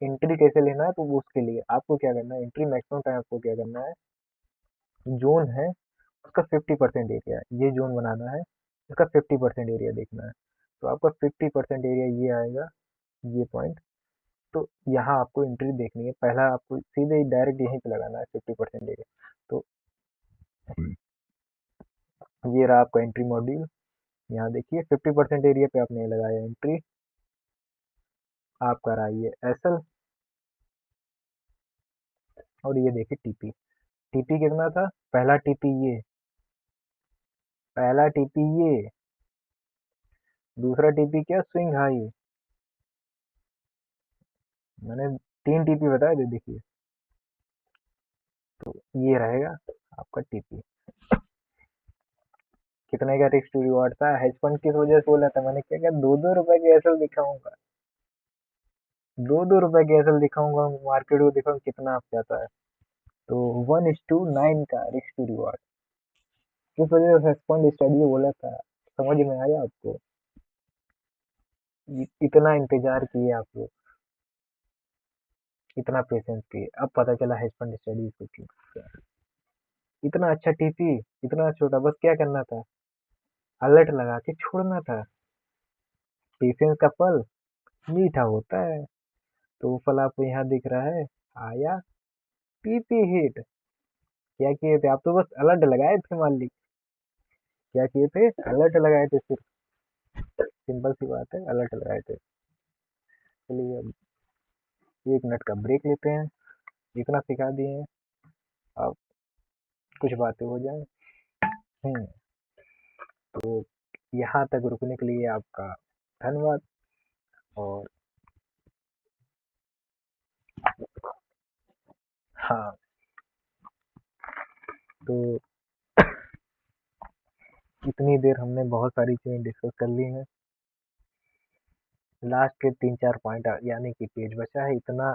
एंट्री कैसे लेना है, तो वो उसके लिए आपको क्या करना है, एंट्री मैक्सिमम टाइम आपको क्या करना है, जोन है उसका 50% एरिया, ये जोन बनाना है, इसका 50% एरिया देखना है। तो आपका 50% एरिया ये आएगा, ये पॉइंट। तो यहाँ आपको एंट्री देखनी है, पहला आपको सीधे डायरेक्ट यहीं पे लगाना है 50% एरिया। तो ये रहा आपका एंट्री मॉड्यूल, यहाँ देखिए 50% एरिया पे आपने लगाया एंट्री, आपका रहा ये एसएल, और ये देखिए टीपी। टीपी कितना था, पहला टीपी ये, पहला टीपी ये, दूसरा टीपी क्या, स्विंग हाई, मैंने 3 टीपी बताए थे देखिए। तो ये रहेगा आपका टीपी। कितने का रिस्क टू रिवॉर्ड था, हेज फंड किस वजह से बोला था मैंने, क्या क्या 2-2 रुपए के एसएल दिखाऊंगा, 2-2 रुपए के एसएल दिखाऊंगा, मार्केट को दिखाऊंगा कितना आप जाता है। तो 1:9 का रिस्क टू रिवॉर्ड, किस वजह से हेज फंड स्टडी बोला था, समझ में आया आपको? इतना इंतजार किए आप लोग, इतना पेशेंस किए, अब पता चला हेज फंड स्टडी को क्यों। इतना अच्छा टीपी, इतना छोटा, बस क्या करना था, अलर्ट लगा के छोड़ना था। पेशेंस का फल मीठा होता है। तो वो फल आपको यहाँ दिख रहा है, आया टीपी हिट। क्या किए थे आप, तो बस अलर्ट लगाए थे मालिक, क्या किए थे, अलर्ट लगाए थे सिर्फ, सिंपल सी बात है, अलर्ट लगाए थे। चलिए अब 1 मिनट का ब्रेक लेते हैं, जितना सिखा दिए हैं अब कुछ बातें हो जाए। हम्म, तो यहाँ तक रुकने के लिए आपका धन्यवाद। और हाँ, तो इतनी देर हमने बहुत सारी चीजें डिस्कस कर ली हैं, लास्ट के 3-4 पॉइंट यानी कि पेज बचा है इतना।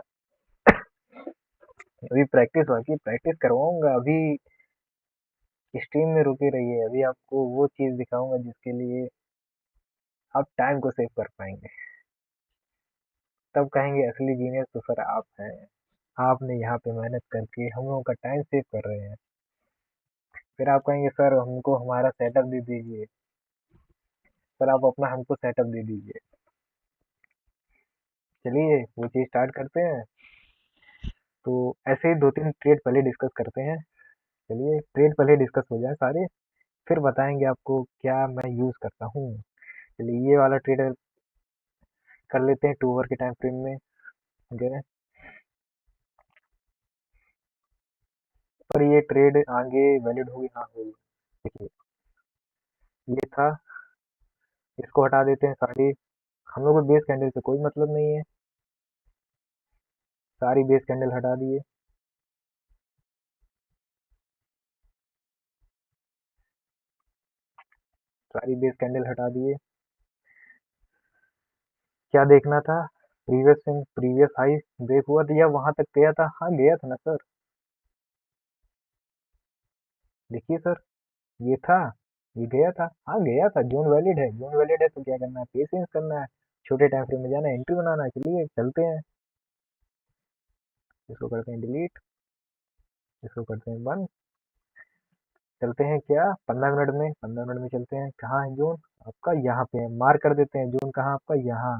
अभी प्रैक्टिस बाकी, प्रैक्टिस करवाऊंगा, अभी स्ट्रीम में रुके रहिए, अभी आपको वो चीज दिखाऊंगा जिसके लिए आप टाइम को सेव कर पाएंगे, तब कहेंगे असली जीनियस तो सर आप हैं, आपने यहाँ पे मेहनत करके हम लोगों का टाइम सेव कर रहे हैं। फिर आप कहेंगे सर हमको हमारा सेटअप दे दीजिए, सर आप अपना हमको सेटअप दे दीजिए। चलिए वो चीज स्टार्ट करते हैं। तो ऐसे ही 2-3 ट्रेड पहले डिस्कस करते हैं, चलिए ट्रेड पहले डिस्कस हो जाए सारे, फिर बताएंगे आपको क्या मैं यूज करता हूँ। चलिए ये वाला ट्रेड कर लेते हैं 2 आवर के टाइम फ्रेम में गए, पर ये ट्रेड आगे वैलिड होगी, हाँ होगी। देखिए ये था, इसको हटा देते हैं सारी, हम लोग को बेस कैंडल से कोई मतलब नहीं है, सारी बेस कैंडल हटा दिए, सारी बेस कैंडल हटा दिए। क्या देखना था, previous swing, previous high break हुआ था या वहां तक गया था, हाँ गया था ना सर, देखिए सर ये था, ये गया था, हाँ गया था, जोन वैलिड है, जोन वैलिड है तो क्या करना है, पेशेंस करना है, छोटे टाइम फ्रेम में जाना है, एंट्री बनाना है। चलिए चलते हैं, इसको करते हैं डिलीट, इसको करते हैं बंद। चलते हैं क्या, 15 मिनट में, 15 मिनट में चलते हैं। कहाँ है जोन आपका, यहाँ पे है, मार्क कर देते हैं जोन कहाँ आपका, यहाँ।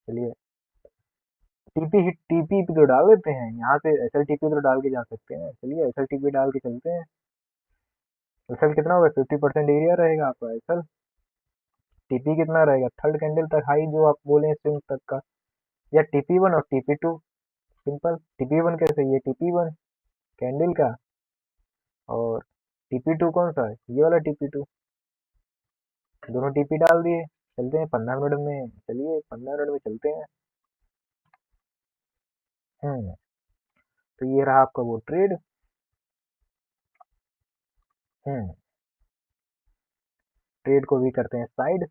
चलिए टीपी हिट, टीपी पे तो डाल देते हैं, यहाँ से एस एल टीपी तो डाल के जा सकते हैं। चलिए एस एल टीपी डाल के चलते हैं। एस एल कितना होगा, 50% एरिया रहेगा आपका एस एल। टीपी कितना रहेगा, थर्ड कैंडल तक हाई जो आप बोले हैं स्विंग तक का, या टीपी वन और TP two. Simple, TP one कैसे, ये टीपी वन कैंडल का, और टीपी टू कौन सा है, ये वाला टीपी टू। दोनों टीपी डाल दिए, चलते हैं 15 मिनट में। चलिए 15 मिनट में चलते हैं। हम्म तो ये रहा आपका वो ट्रेड। हम्म ट्रेड को भी करते हैं साइड,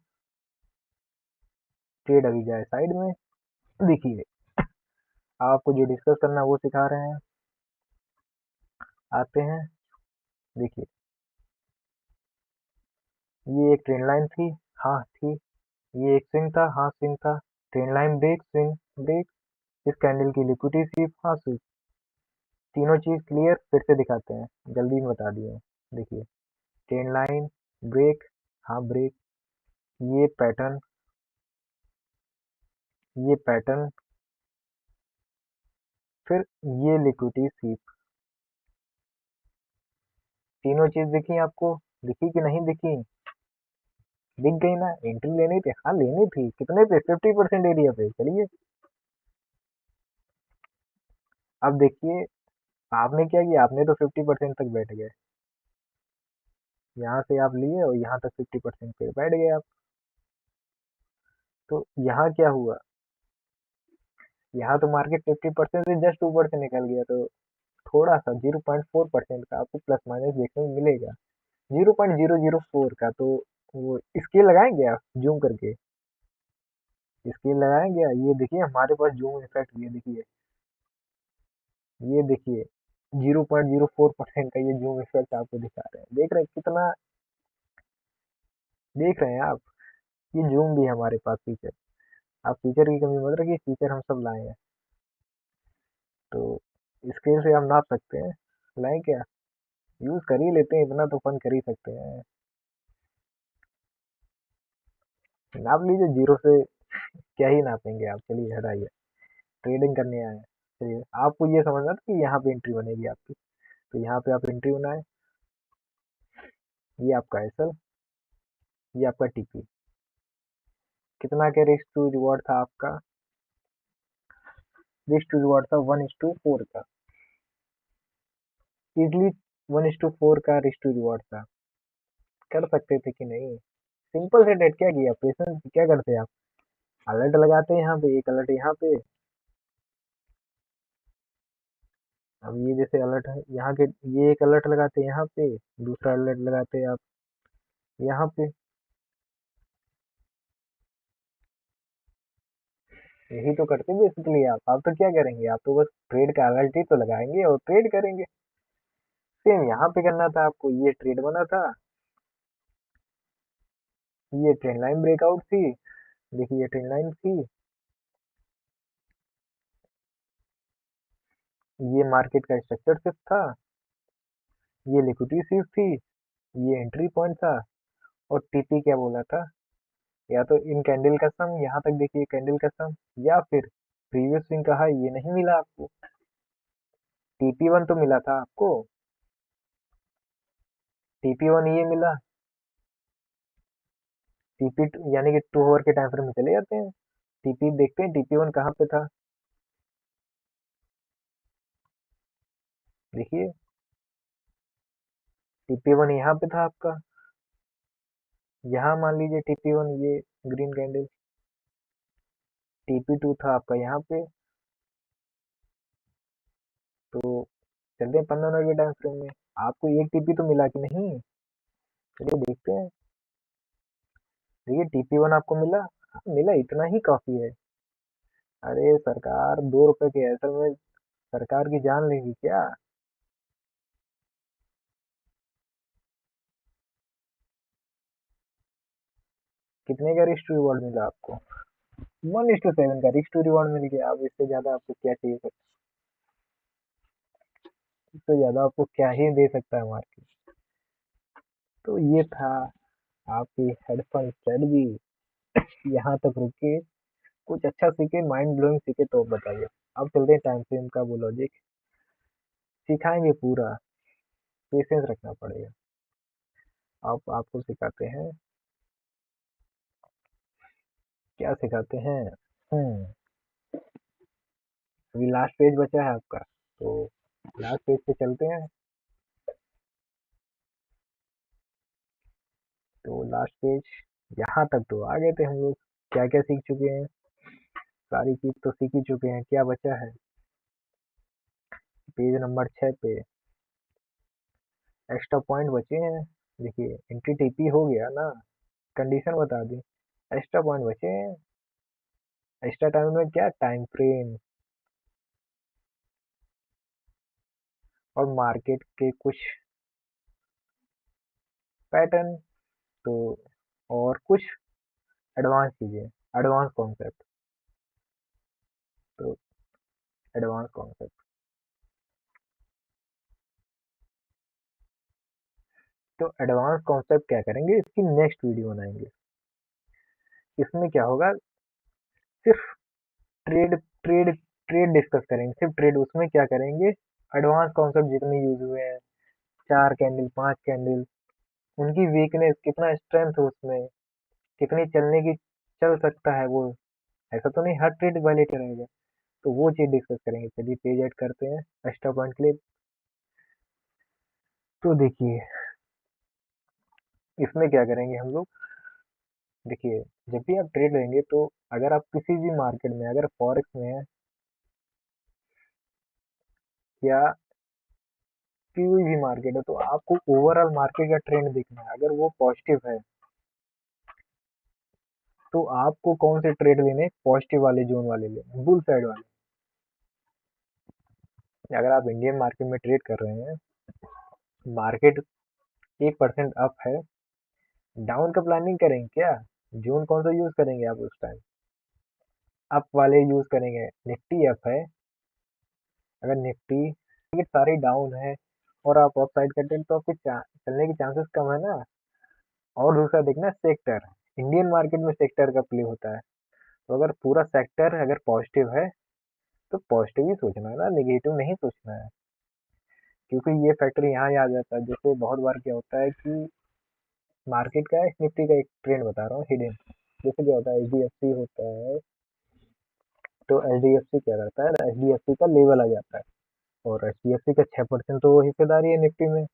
ट्रेड अभी जाए साइड में। देखिए आपको जो डिस्कस करना है वो सिखा रहे हैं, आते हैं। देखिए ये एक ट्रेन लाइन थी, हाँ थी। ये एक स्विंग था, हाँ स्विंग था। Trend line break, swing break, इस कैंडल की लिक्विडिटी स्वीप, हाँ स्वीप। तीनों चीज क्लियर, फिर से दिखाते हैं, जल्दी में बता दिए। देखिए ट्रेन लाइन ब्रेक, हाँ ब्रेक, ये पैटर्न, ये पैटर्न, फिर ये लिक्विडिटी स्वीप। तीनों चीज दिखी आपको, दिखी कि नहीं दिखी, दिख गई ना। एंट्री लेनी थी, हाँ लेनी थी, कितने पे, 50% एरिया पे। चलिए अब देखिए, आपने क्या किया, आपने तो 50% तक बैठ गए, यहाँ से आप लिए और यहाँ तक 50% पे बैठ गए आप। तो यहाँ क्या हुआ, यहाँ तो मार्केट 50% से जस्ट ऊपर से निकल गया, तो थोड़ा सा 0.4% का आपको प्लस माइनस देखने को मिलेगा, 0.004 का। तो वो स्केल लगाएंगे आप जूम करके, स्केल लगाएंगे, ये देखिए हमारे पास जूम इफेक्ट, ये देखिए, ये देखिए 0.04% का ये जूम इफेक्ट आपको दिखा रहे हैं, देख रहे हैं कितना, देख रहे हैं आप, ये जूम भी है हमारे पास फीचर। आप फीचर की कमी मत रखिए, फीचर हम सब लाए हैं। तो स्केल से हम नाप सकते हैं, लाए क्या, यूज कर ही लेते हैं, इतना तो फन कर ही सकते हैं। नाप लीजिए, जीरो से क्या ही नापेंगे आप, चलिए हटाइए, ट्रेडिंग करने आए हैं। चलिए आपको ये समझना था कि यहाँ पे एंट्री बनेगी आपकी, तो यहाँ पे आप एंट्री बनाए। ये आपका एसएल, ये आपका टीपी, कितना के रिस्क टू रिवॉर्ड था आपका, रिस्क टू रिवॉर्ड था 1:4 का, इजली 1:4 का रिस्क टू रिवॉर्ड था। कर सकते थे कि नहीं, सिंपल से डेट, क्या किया, पेशेंस क्या करते आप, अलर्ट लगाते हैं यहाँ पे, एक अलर्ट यहाँ पे। अब ये जैसे अलर्ट है यहाँ के, ये एक अलर्ट लगाते हैं यहाँ पे, दूसरा अलर्ट लगाते हैं आप यहाँ पे। यही तो करते बेसिकली आप तो क्या करेंगे, आप तो बस ट्रेड का अलर्ट ही तो लगाएंगे और ट्रेड करेंगे। सेम यहाँ पे करना था आपको, ये ट्रेड बना था, ये ट्रेंड लाइन ब्रेकआउट थी, देखिए ये ट्रेंड लाइन थी, ये मार्केट का स्ट्रक्चर शिफ्ट था, ये लिक्विडिटी शिफ्ट थी, ये एंट्री पॉइंट था, और टीपी क्या बोला था, या तो इन कैंडल का सम, यहाँ तक देखिए कैंडल का सम, या फिर प्रीवियस स्विंग का हाई, ये नहीं मिला आपको, टीपी वन तो मिला था आपको, टीपी वन ये मिला, टीपी यानी कि 2 आवर के टाइम फ्रेम में चले जाते हैं, टीपी देखते हैं टीपी वन कहाँ पे था। देखिए टीपी वन यहाँ पे था आपका, यहाँ मान लीजिए टीपी वन, ये ग्रीन कैंडल, टीपी टू था आपका यहाँ पे। तो चलते हैं 15 मिनट के टाइम फ्रेम में, आपको एक टीपी तो मिला कि नहीं, चलिए देखते हैं। देखिए टीपी वन आपको मिला, हाँ, मिला, इतना ही काफी है। अरे सरकार 2 रुपए के असल में सरकार की जान लेगी क्या। कितने का रिस्ट रिवॉर्ड मिला आपको? 1:7 का रिस्ट रिवॉर्ड मिल गया। अब इससे ज्यादा आपको क्या चाहिए? इससे ज्यादा आपको क्या ही दे सकता है मार्केट। तो ये था आपकी हेडफोन स्ट्रेटजी। यहाँ तक रुके, कुछ अच्छा सीखे, माइंड ब्लोइंग सीखे तो बताइए। अब चलते हैं टाइम फ्रेम का वो लॉजिक सिखाएंगे पूरा। पेशेंस रखना पड़ेगा। अब आपको सिखाते हैं, क्या सिखाते हैं। हम्म अभी लास्ट पेज बचा है आपका, तो लास्ट पेज पे चलते हैं। तो लास्ट पेज यहाँ तक तो आ गए थे हम लोग। क्या क्या सीख चुके हैं? सारी चीज तो सीख ही चुके हैं। क्या बचा है? पेज नंबर 6 पे एक्स्ट्रा पॉइंट बचे हैं। देखिए, एंट्री टीपी हो गया ना, कंडीशन बता दी। एक्स्ट्रा पॉइंट बचे हैं। एक्स्ट्रा टाइम में क्या? टाइम फ्रेम और मार्केट के कुछ पैटर्न, तो और कुछ एडवांस चीजें, एडवांस कॉन्सेप्ट। तो एडवांस कॉन्सेप्ट, तो एडवांस कॉन्सेप्ट क्या करेंगे, इसकी नेक्स्ट वीडियो बनाएंगे। इसमें क्या होगा, सिर्फ ट्रेड ट्रेड ट्रेड डिस्कस करेंगे, सिर्फ ट्रेड। उसमें क्या करेंगे, एडवांस कॉन्सेप्ट जितने यूज हुए हैं, 4 कैंडल 5 कैंडल, उनकी वीकनेस, कितना स्ट्रेंथ है उसमें, कितनी चलने की चल सकता है वो। ऐसा तो नहीं हर ट्रेड वैलिड रहेगा। तो वो चीज डिस्कस करेंगे। चलिए पेज ऐड करते हैं एक्स्ट्रा पॉइंट के लिए। तो देखिए, इसमें क्या करेंगे हम लोग। देखिए, जब भी आप ट्रेड लेंगे, तो अगर आप किसी भी मार्केट में, अगर फॉरेक्स में है या कोई भी मार्केट है, तो आपको ओवरऑल मार्केट का ट्रेंड देखना है। अगर वो पॉजिटिव है, तो आपको कौन से ट्रेड लेने? पॉजिटिव वाले, जोन वाले लेने, बुल साइड वाले। अगर आप इंडियन मार्केट में ट्रेड कर रहे हैं, मार्केट 1% अप है, डाउन का प्लानिंग करेंगे क्या? जोन कौन सा यूज करेंगे आप उस टाइम? अप वाले यूज करेंगे। निफ्टी अप है, अगर निफ्टी सारी डाउन है और आप अप साइड करते हैं, तो आपके चलने के चांसेस कम है ना। और दूसरा देखना सेक्टर, इंडियन मार्केट में सेक्टर का प्ले होता है। तो अगर पूरा सेक्टर अगर पॉजिटिव है, तो पॉजिटिव ही सोचना है ना, नेगेटिव नहीं सोचना है। क्योंकि ये फैक्टर यहाँ ही आ जाता है। जैसे बहुत बार क्या होता है कि मार्केट का, निफ्टी का एक ट्रेंड बता रहा हूँ हिडन। जैसे क्या होता है, एचडीएफसी होता है, तो एचडीएफसी क्या करता है, एचडीएफसी का लेवल आ जाता है, और एचडीएफसी का 6% तो हिस्सेदारी है निफ्टी में।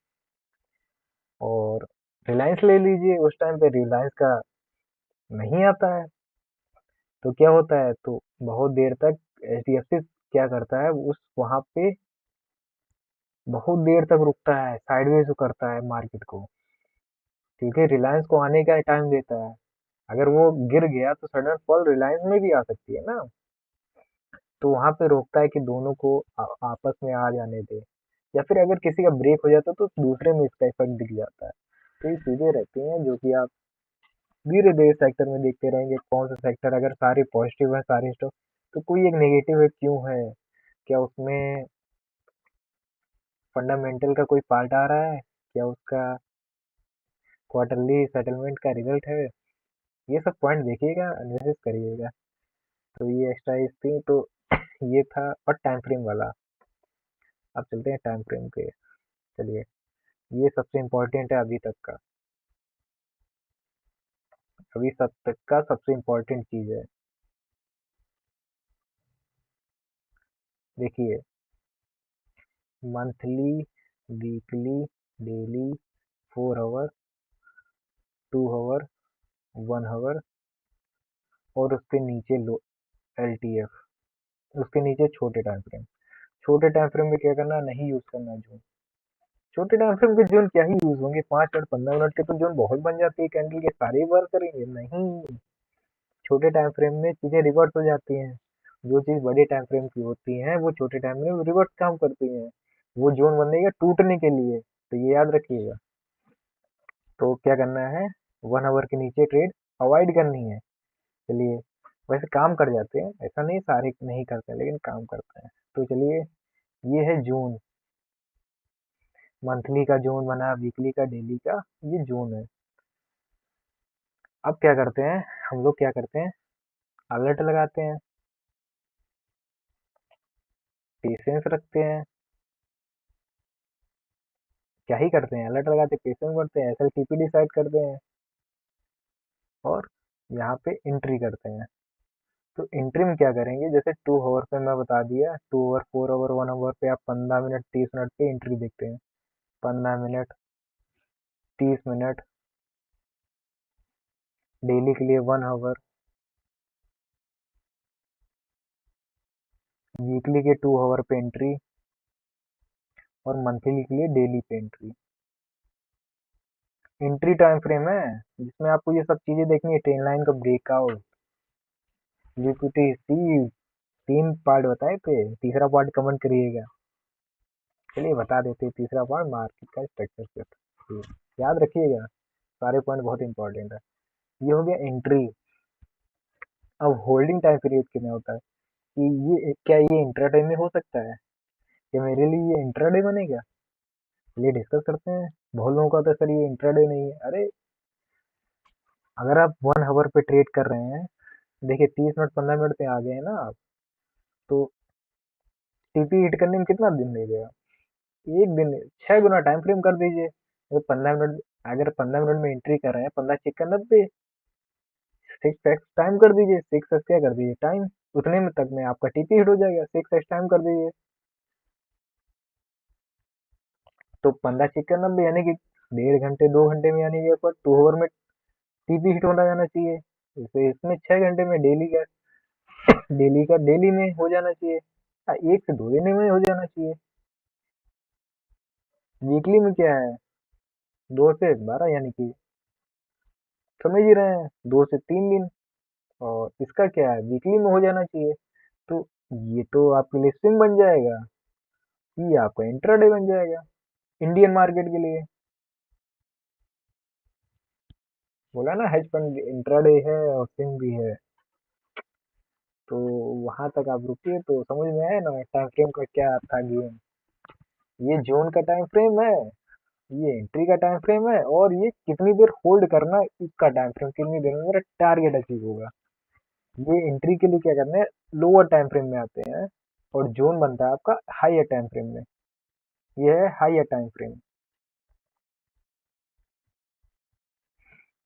और रिलायंस ले लीजिए, उस टाइम पे रिलायंस का नहीं आता है, तो क्या होता है, तो बहुत देर तक एचडीएफसी क्या करता है, उस वहां पे बहुत देर तक रुकता है, साइडवेज करता है मार्केट को, क्योंकि रिलायंस को आने का टाइम देता है। अगर वो गिर गया, तो सडन फॉल रिलायंस में भी आ सकती है ना। तो वहां पे रोकता है कि दोनों को आपस में आ जाने दे, या फिर अगर किसी का ब्रेक हो जाता है, तो दूसरे में इसका इफेक्ट दिख जाता है। तो ये चीजें रहती हैं, जो कि आप धीरे धीरे सेक्टर में देखते रहेंगे। कौन सा सेक्टर, अगर सारे पॉजिटिव है सारे स्टॉक, तो कोई एक नेगेटिव है, क्यों है? क्या उसमें फंडामेंटल का कोई पार्ट आ रहा है? क्या उसका क्वार्टरली सेटलमेंट का रिजल्ट है? ये सब पॉइंट देखिएगा, एनालिसिस करिएगा। तो ये एक्स्ट्रा इस थी, तो ये था। और टाइम फ्रेम वाला, अब चलते हैं टाइम फ्रेम पे। चलिए, ये सबसे इम्पोर्टेंट है अभी तक का, अभी सब तक का सबसे इम्पोर्टेंट चीज है। देखिए, monthly, weekly, daily, 4 hour, 2 hour, 1 hour, और उसके नीचे लो एलटीएफ, उसके नीचे छोटे टाइम फ्रेम। छोटे टाइम फ्रेम में क्या करना, नहीं यूज करना जोन। छोटे टाइम फ्रेम के जोन क्या ही यूज होंगे, 5 मिनट 15 मिनट के तो जोन बहुत बन जाती है, कैंडल के सारे वर्क करेंगे नहीं। छोटे टाइम फ्रेम में चीजें रिवर्स हो जाती हैं। जो चीज बड़े टाइम फ्रेम की होती है, वो छोटे टाइम में रिवर्स काम करती है। वो जोन बनेगा टूटने के लिए, तो ये याद रखिएगा। तो क्या करना है, 1 आवर के नीचे ट्रेड अवॉइड करनी है। चलिए, वैसे काम कर जाते हैं, ऐसा नहीं सारे नहीं करते हैं, लेकिन काम करते हैं। तो चलिए, ये है जून। मंथली का जून बना, वीकली का, डेली का, ये जून है। अब क्या करते हैं, हम लोग क्या करते हैं, अलर्ट लगाते हैं, पेशेंस रखते हैं। क्या ही करते हैं, अलर्ट लगाते हैं, पेशेंस बढ़ते हैं, एसएलटीपी डिसाइड करते हैं, और यहाँ पे एंट्री करते हैं। तो एंट्री में क्या करेंगे, जैसे 2 आवर पे मैं बता दिया, 2 आवर, 4 आवर, 1 आवर पे आप 15 मिनट, 30 मिनट पे एंट्री देखते हैं। 15 मिनट, 30 मिनट, डेली के लिए 1 आवर, वीकली के 2 आवर पे एंट्री, और मंथली के लिए डेली पे एंट्री। एंट्री टाइम फ्रेम है जिसमें आपको ये सब चीजें देखनी है, ट्रेन लाइन का ब्रेकआउट, लिक्विडिटी सी। 3 पार्ट बताए थे, तीसरा पार्ट कमेंट करिएगा। चलिए बता देते हैं, तीसरा पार्ट मार्केट का स्ट्रक्चर शिफ्ट, याद रखिएगा, सारे पॉइंट बहुत इंपॉर्टेंट है। ये हो गया एंट्री। अब होल्डिंग टाइम पीरियड कितना होता है, कि ये क्या ये इंट्राडे में हो सकता है, कि मेरे लिए ये इंट्राडे बनेगा, ये डिस्कस करते हैं। बहुत लोगों का तो सर ये इंट्राडे नहीं है। अरे, अगर आप 1 आवर पे ट्रेड कर रहे हैं, देखिए 30 मिनट, 15 मिनट पे आ गए हैं ना आप, तो टीपी हिट करने में कितना दिन लगेगा, एक दिन। 6 गुना टाइम फ्रेम कर दीजिए। अगर 15 मिनट, अगर 15 मिनट में एंट्री कर रहे हैं, 15 × 90, 6x टाइम कर दीजिए, 6x क्या कर दीजिए टाइम, उतने में तक में आपका टीपी हिट हो जाएगा, 6x टाइम कर दीजिए। तो 15 × 90 यानी कि 1.5 घंटे, 2 घंटे में, यानी कि 2 आवर में टीपी हिट होना जाना चाहिए। जैसे इसमें 6 घंटे में डेली का डेली में हो जाना चाहिए, 1 से 2 दिन में हो जाना चाहिए। वीकली में क्या है, 2 से 12, यानी कि समझ ही रहे हैं, 2 से 3 दिन। और इसका क्या है, वीकली में हो जाना चाहिए। तो ये तो आपके लिए स्विंग बन जाएगा, ये आपका इंट्राडे बन जाएगा इंडियन मार्केट के लिए। बोला ना, हेज फंड इंट्राडे है और स्विंग भी है। तो वहां तक आप रुकिए, तो समझ में आया ना टाइम फ्रेम का क्या था गेम। ये जोन का टाइम फ्रेम है, ये एंट्री का टाइम फ्रेम है, और ये कितनी देर होल्ड करना है, इसका टाइम फ्रेम, कितनी देर में मेरा टारगेट अचीव होगा। ये एंट्री के लिए क्या करना है, लोअर टाइम फ्रेम में आते हैं, और जोन बनता है आपका हायर टाइम फ्रेम में। ये है हायर टाइम फ्रेम।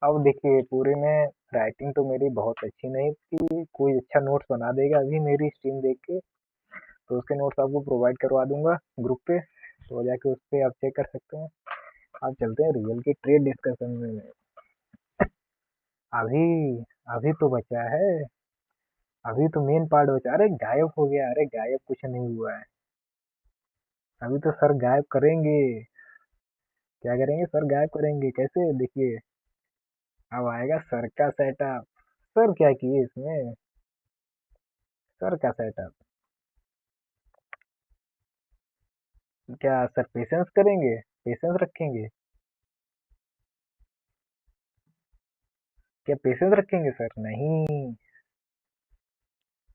अब देखिए, पूरे में राइटिंग तो मेरी बहुत अच्छी नहीं थी, कोई अच्छा नोट्स बना देगा अभी मेरी स्ट्रीम देख के, तो उसके नोट्स आपको प्रोवाइड करवा दूंगा ग्रुप पे, तो जाके उस पर आप चेक कर सकते हैं। अब चलते हैं रियल की ट्रेड डिस्कशन में। अभी अभी तो बचा है, अभी तो मेन पार्ट बचा। अरे गायब हो गया, अरे गायब कुछ नहीं हुआ है, अभी तो सर गायब करेंगे। क्या करेंगे, सर गायब करेंगे, कैसे, देखिए। अब आएगा सर का सेटअप। सर क्या किए इसमें, सर का सेटअप, क्या सर पेशेंस करेंगे, पेशेंस रखेंगे, क्या पेशेंस रखेंगे सर, नहीं।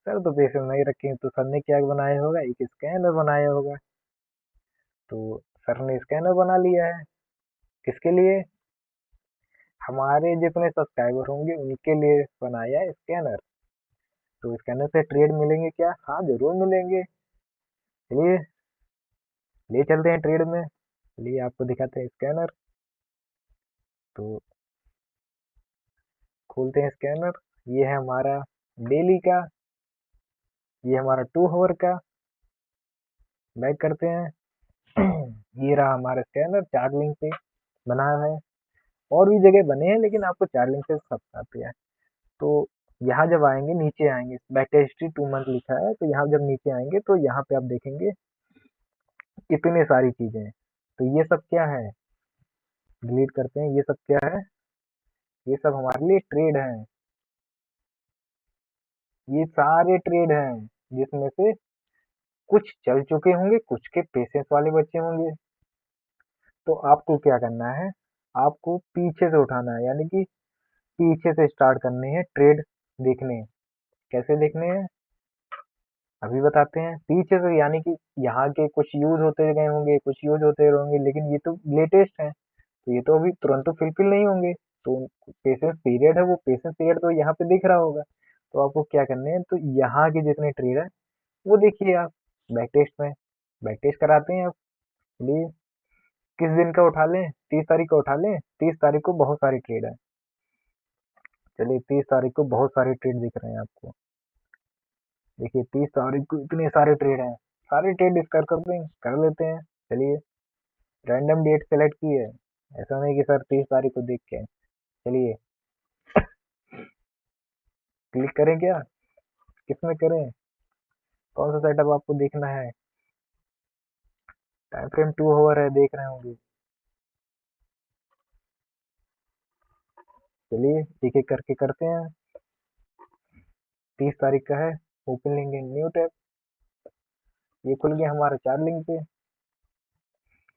सर तो पेशेंस नहीं रखेंगे, तो सर ने क्या बनाया होगा, एक स्कैनर बनाया होगा। तो सर ने स्कैनर बना लिया है, किसके लिए, हमारे जितने सब्सक्राइबर होंगे उनके लिए बनाया है स्कैनर। तो स्कैनर से ट्रेड मिलेंगे क्या, हाँ जरूर मिलेंगे। चलिए, ले चलते हैं ट्रेड में, चलिए आपको दिखाते हैं स्कैनर। तो खोलते हैं स्कैनर, ये है हमारा डेली का, ये हमारा 2 आवर का। बैक करते हैं। ये रहा हमारा स्कैनर, चार्ट लिंक से बना है, और भी जगह बने हैं, लेकिन आपको चार्ट लिंक से सब आते हैं। तो यहाँ जब आएंगे, नीचे आएंगे, बैक हिस्ट्री 2 मंथ लिखा है, तो यहाँ जब नीचे आएंगे तो यहाँ पे आप देखेंगे इतने सारी चीजें हैं। तो ये सब क्या है, डिलीट करते हैं, ये सब क्या है, ये सब हमारे लिए ट्रेड है, ये सारे ट्रेड हैं, जिसमें से कुछ चल चुके होंगे, कुछ के पेशेंस वाले बच्चे होंगे। तो आपको क्या करना है, आपको पीछे से उठाना है, यानी कि पीछे से स्टार्ट करने हैं ट्रेड देखने हैं। कैसे देखने हैं अभी बताते हैं। पीछे से यानी कि यहाँ के कुछ यूज होते गए होंगे, कुछ यूज होते होंगे, लेकिन ये तो लेटेस्ट है, तो ये तो अभी तुरंत तो फिलफिल नहीं होंगे। तो पेशेंस पीरियड है, वो पेशेंस पीरियड तो यहाँ पे दिख रहा होगा। तो आपको क्या करने हैं, तो यहाँ के जितने ट्रेड है वो देखिए आप बैक टेस्ट में। बैक टेस्ट कराते हैं आप। चलिए, किस दिन का उठा लें, 30 तारीख का उठा लें। 30 तारीख को बहुत सारी ट्रेड है। चलिए, 30 तारीख को बहुत सारे ट्रेड दिख रहे हैं आपको। देखिए, 30 तारीख को इतने सारे ट्रेड हैं। सारे ट्रेड डिस्कस कर लेते हैं। चलिए, रैंडम डेट सेलेक्ट की है। ऐसा नहीं कि सर 30 तारीख को देख के। चलिए, क्लिक करें क्या, किसमें करें, कौन सा सेटअप आपको देखना है। टाइम फ्रेम 2 आवर है, देख रहे होंगे। चलिए, एक एक करके करते हैं। 30 तारीख का है। Open link in new tab. ये खुल गया हमारा 4 लिंक पे।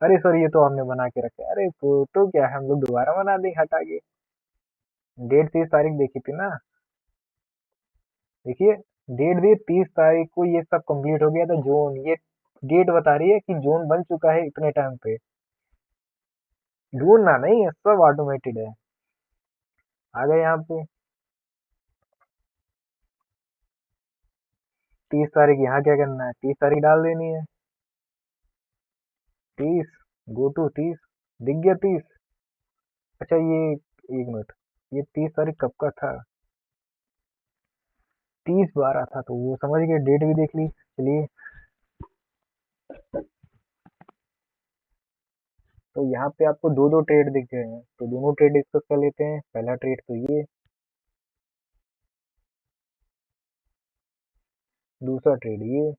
अरे सर, ये तो हमने बना के रखा है। अरे फोटो क्या है, हम लोग दोबारा बना देंगे हटा के। डेट 30 तारीख देखी थी ना। देखिए, डेट दी 30 तारीख को, ये सब कंप्लीट हो गया था जोन। ये डेट बता रही है कि जोन बन चुका है इतने टाइम पे। ढूंढना नहीं है, सब ऑटोमेटेड है। आ गए यहाँ पे। 30 तारीख यहाँ क्या करना है, 30 तारीख डाल देनी है। 30, गो टू 30। दिख गया 30। अच्छा, ये 1 मिनट, ये 30 तारीख कब का था। 30/12 था, तो वो समझ गए, डेट भी देख ली। चलिए, तो यहाँ पे आपको दो दो ट्रेड दिख गए हैं, तो दोनों ट्रेड डिस्कस कर लेते हैं। पहला ट्रेड तो ये, दूसरा ट्रेड ये।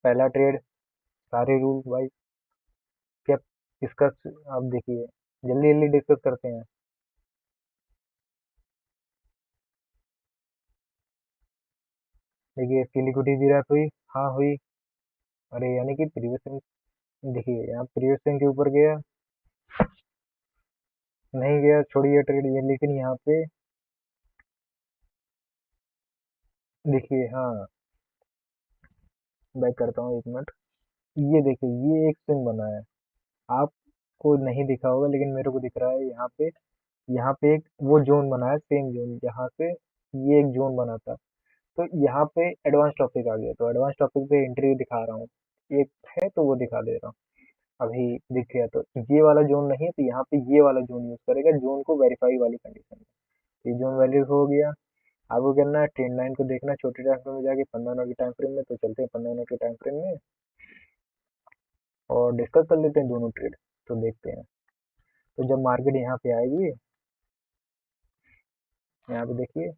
पहला ट्रेड, सारे रूल वाइज क्या डिस्कस, आप देखिए, जल्दी जल्दी डिस्कस करते हैं। देखिए, इसकी लिक्विडिटी गिरा हुई, हाँ हुई। अरे यानी कि प्रीवियस, देखिए यहाँ प्रीवियस के ऊपर गया, नहीं गया, छोड़िए ट्रेड ये। लेकिन यहाँ पे देखिए, हाँ, बैक करता हूँ 1 मिनट। ये देखिए, ये एक स्विंग बना है। आपको नहीं दिखा होगा, लेकिन मेरे को दिख रहा है यहाँ पे। यहाँ पे एक वो जोन बना है, सेम जोन जहाँ से ये एक जोन बना था। तो यहाँ पे एडवांस टॉपिक आ गया, तो एडवांस टॉपिक पे एंट्री दिखा रहा हूँ। एक है तो वो दिखा दे रहा हूँ। अभी दिख गया, तो ये वाला जोन नहीं है, तो यहाँ पे ये वाला जोन यूज करेगा, जोन को वेरीफाई वाली कंडीशन में। ये जोन वैलिड हो गया। आपको करना है ट्रेंड लाइन को देखना, छोटे टाइम फ्रेम में जाके 15 मिनट के टाइम फ्रेम में। तो चलते हैं 15 मिनट के टाइम फ्रेम में और डिस्कस कर लेते हैं दोनों ट्रेड। तो देखते हैं, तो जब मार्केट यहाँ पे आएगी, यहाँ पे देखिए,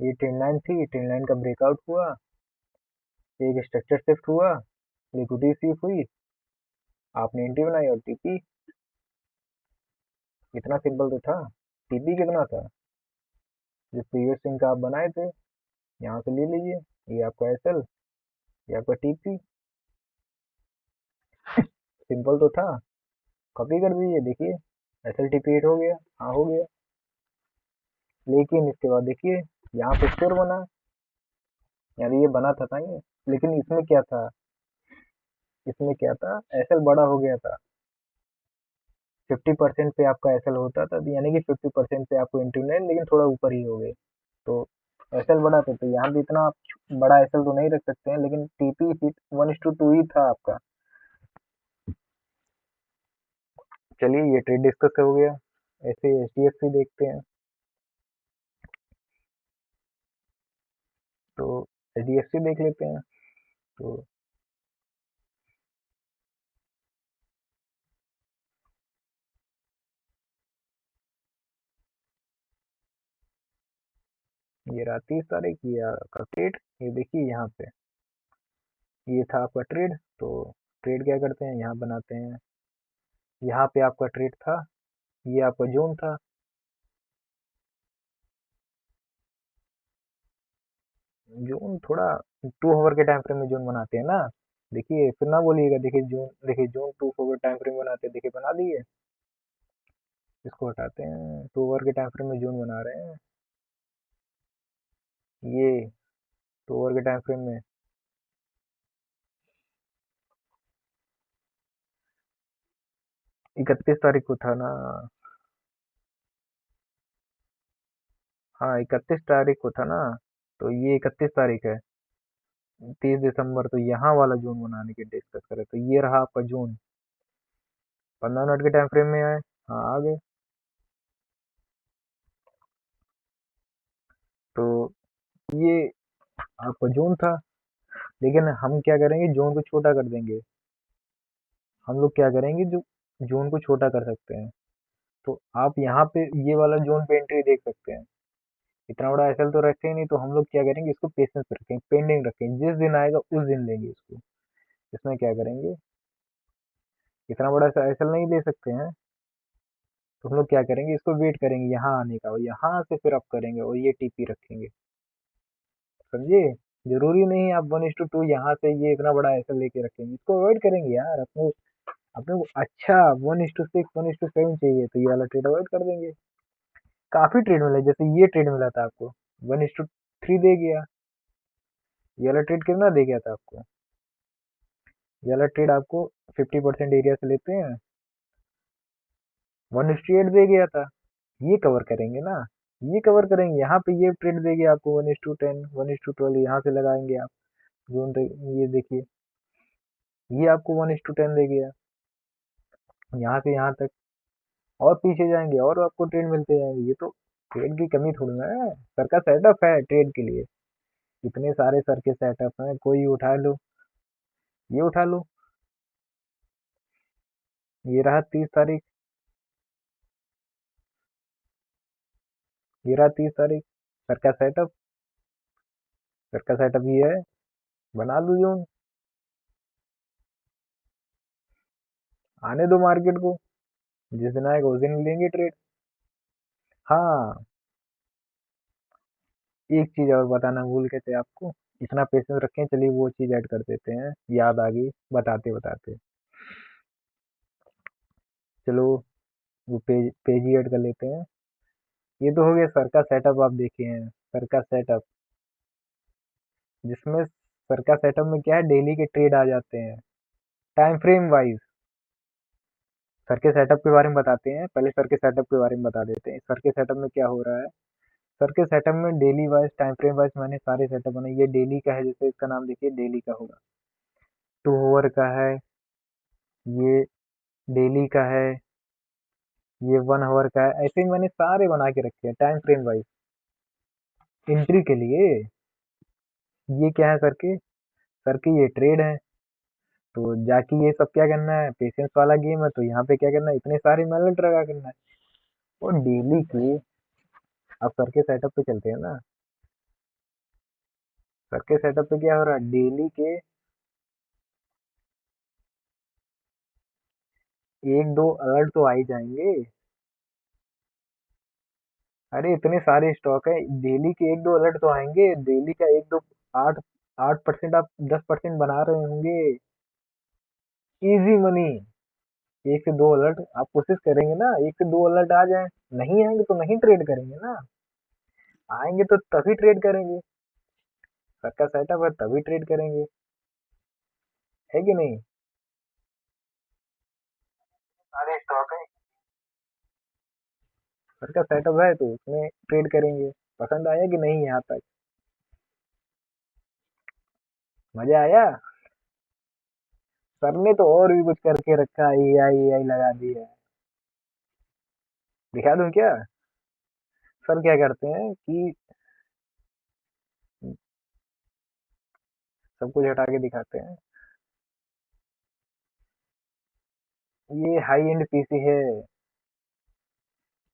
ये ट्रेंड लाइन थी, ट्रेंड लाइन का ब्रेकआउट हुआ, एक स्ट्रक्चर शिफ्ट हुआ, लिक्विडिटी शिफ्ट हुई, आपने एंट्री बनाई और टीपी। इतना सिंपल तो था। टीपी कितना था, जो प्रीवियस दिन का आप बनाए थे, यहाँ से ले लीजिए। ये आपका एसएल, ये आपका टीपी। सिंपल तो था, कॉपी कर दीजिए। देखिए, एसएल टीपी 8 हो गया, हाँ हो गया। लेकिन इसके बाद देखिए, यहाँ पे स्टोर बना, यानी ये बना था ये। लेकिन इसमें क्या था, इसमें क्या था, एसएल बड़ा हो गया था। 50% पे आपका एसएल होता था, तो यानी कि 50% पे आपको एंट्री नहीं, लेकिन थोड़ा ऊपर ही हो गए। तो एसएल बड़ा था, तो यहाँ भी इतना आप बड़ा एसएल तो नहीं रख सकते हैं, लेकिन टीपी 1:2 ही था आपका। चलिए, ये ट्रेड डिस्कस हो गया। ऐसे एचडीएफसी देखते हैं। तो एचडीएफसी देख लेते हैं। तो ये रहा 30 तारीख, ये आपका ट्रेड। ये देखिए यहाँ पे, ये था आपका ट्रेड। तो ट्रेड क्या करते हैं, यहाँ बनाते हैं। यहाँ पे आपका ट्रेड था, ये आपका जोन था। जून थोड़ा 2 आवर के टाइम फ्रेम में जून बनाते हैं ना। देखिए फिर ना बोलिएगा, देखिए जून 2 आवर टाइम फ्रेम बनाते हैं, देखिए बना दिए। इसको हटाते हैं, 2 आवर के टाइम फ्रेम में जून बना रहे हैं, ये 2 आवर के टाइम फ्रेम में। 31 तारीख को था ना। हाँ 31 तारीख को था ना, तो ये 31 तारीख है। 30 दिसंबर, तो यहाँ वाला जून बनाने की डिस्कस करें तो ये रहा आपका जून। 15 मिनट के टाइम फ्रेम में आए। हाँ आ गए। तो ये आपका जून था, लेकिन हम क्या करेंगे, जून को छोटा कर देंगे। हम लोग क्या करेंगे, जो जून को छोटा कर सकते हैं। तो आप यहाँ पे ये वाला जून पे एंट्री देख सकते हैं। इतना बड़ा एसएल तो रखे ही नहीं, तो हम लोग क्या करेंगे, इसको पेशेंस रखेंगे, पेंडिंग रखेंगे, जिस दिन आएगा उस दिन लेंगे इसको। इसमें क्या करेंगे, इतना बड़ा एसएल नहीं ले सकते हैं, तो हम लोग क्या करेंगे, इसको वेट करेंगे यहाँ आने का, और यहाँ से फिर अप करेंगे और ये टीपी रखेंगे। समझे। जरूरी नहीं आप 1:2 यहाँ से ये इतना बड़ा एसएल लेके रखेंगे, इसको अवॉइड करेंगे यार। अपने अपने को अच्छा 1:6 1:7 चाहिए, तो ये वाला ट्रेड अवॉइड कर देंगे। काफी ट्रेड मिला, जैसे ये ट्रेड मिला था आपको 1:3 दे गया। ये वाला ट्रेड कितना दे गया था आपको, ये वाला ट्रेड आपको 50% एरिया से लेते हैं, 1:8 दे गया था। ये कवर करेंगे ना, ये कवर करेंगे। यहाँ पे ये ट्रेड देगी आपको 1:10 1:12, यहाँ से लगाएंगे आप जोन तक। ये देखिए, ये आपको 1:10 दे गया, यहाँ से यहाँ तक। और पीछे जाएंगे और आपको ट्रेड मिलते जाएंगे। ये तो ट्रेड की कमी थोड़ी ना है, सर का सेटअप है ट्रेड के लिए। इतने सारे सर के सेटअप हैं, कोई उठा लो, ये उठा लो। ये रहा 30 तारीख, ये रहा 30 तारीख। सर का सेटअप, सर का सेटअप ये है, बना लो जोन। आने दो मार्केट को, जिस दिन आएगा उस दिन लेंगे ट्रेड। हाँ, एक चीज और बताना भूल गए थे आपको। इतना पेशेंस रखें, चलिए वो चीज ऐड कर देते हैं, याद आ गई बताते बताते। चलो वो पेज पेज ही ऐड कर लेते हैं। ये तो हो गया सर का सेटअप, आप देखे हैं सर का सेटअप, जिसमें सर का सेटअप में क्या है, डेली के ट्रेड आ जाते हैं टाइम फ्रेम वाइज। सर के सेटअप के बारे में बताते हैं, पहले सर के सेटअप के बारे में बता देते हैं। सर के सेटअप में क्या हो रहा है, सर के सेटअप में daily wise time frame wise मैंने सारे सेटअप बनाए। ये डेली का है, जैसे इसका नाम देखिए डेली का होगा, 2 आवर का है, ये डेली का है, ये 1 आवर का है। ऐसे ही मैंने सारे बना के रखे हैं टाइम फ्रेम वाइज एंट्री के लिए। ये क्या है, सर के ये ट्रेड है। तो जाके ये सब क्या करना है, पेशेंस वाला गेम है, तो यहाँ पे क्या करना है, इतने सारे मैलेट लगा करना है। और डेली के, अब सर के सेटअप पे चलते हैं ना। सर के सेटअप पे क्या हो रहा है, डेली के 1-2 अलर्ट तो आ ही जाएंगे। अरे इतने सारे स्टॉक है, डेली के 1-2 अलर्ट तो आएंगे। डेली का 1-2, 8 8% आप 10% बना रहे होंगे, इजी मनी। 1 से 2 अलर्ट आप कोशिश करेंगे ना, 1 से 2 अलर्ट आ जाए। नहीं आएंगे तो नहीं ट्रेड करेंगे ना, आएंगे तो तभी ट्रेड करेंगे। सर का सेटअप है तभी ट्रेड करेंगे, है कि नहीं। सारे स्टॉक है, सर का सेटअप है तो उसमें ट्रेड करेंगे। पसंद आया कि नहीं यहाँ तक, मजा आया। सर ने तो और भी कुछ करके रखा है, एआई लगा दी है। दिखा दूं क्या। सर क्या करते हैं कि सब कुछ हटा के दिखाते हैं। ये हाई एंड पीसी है,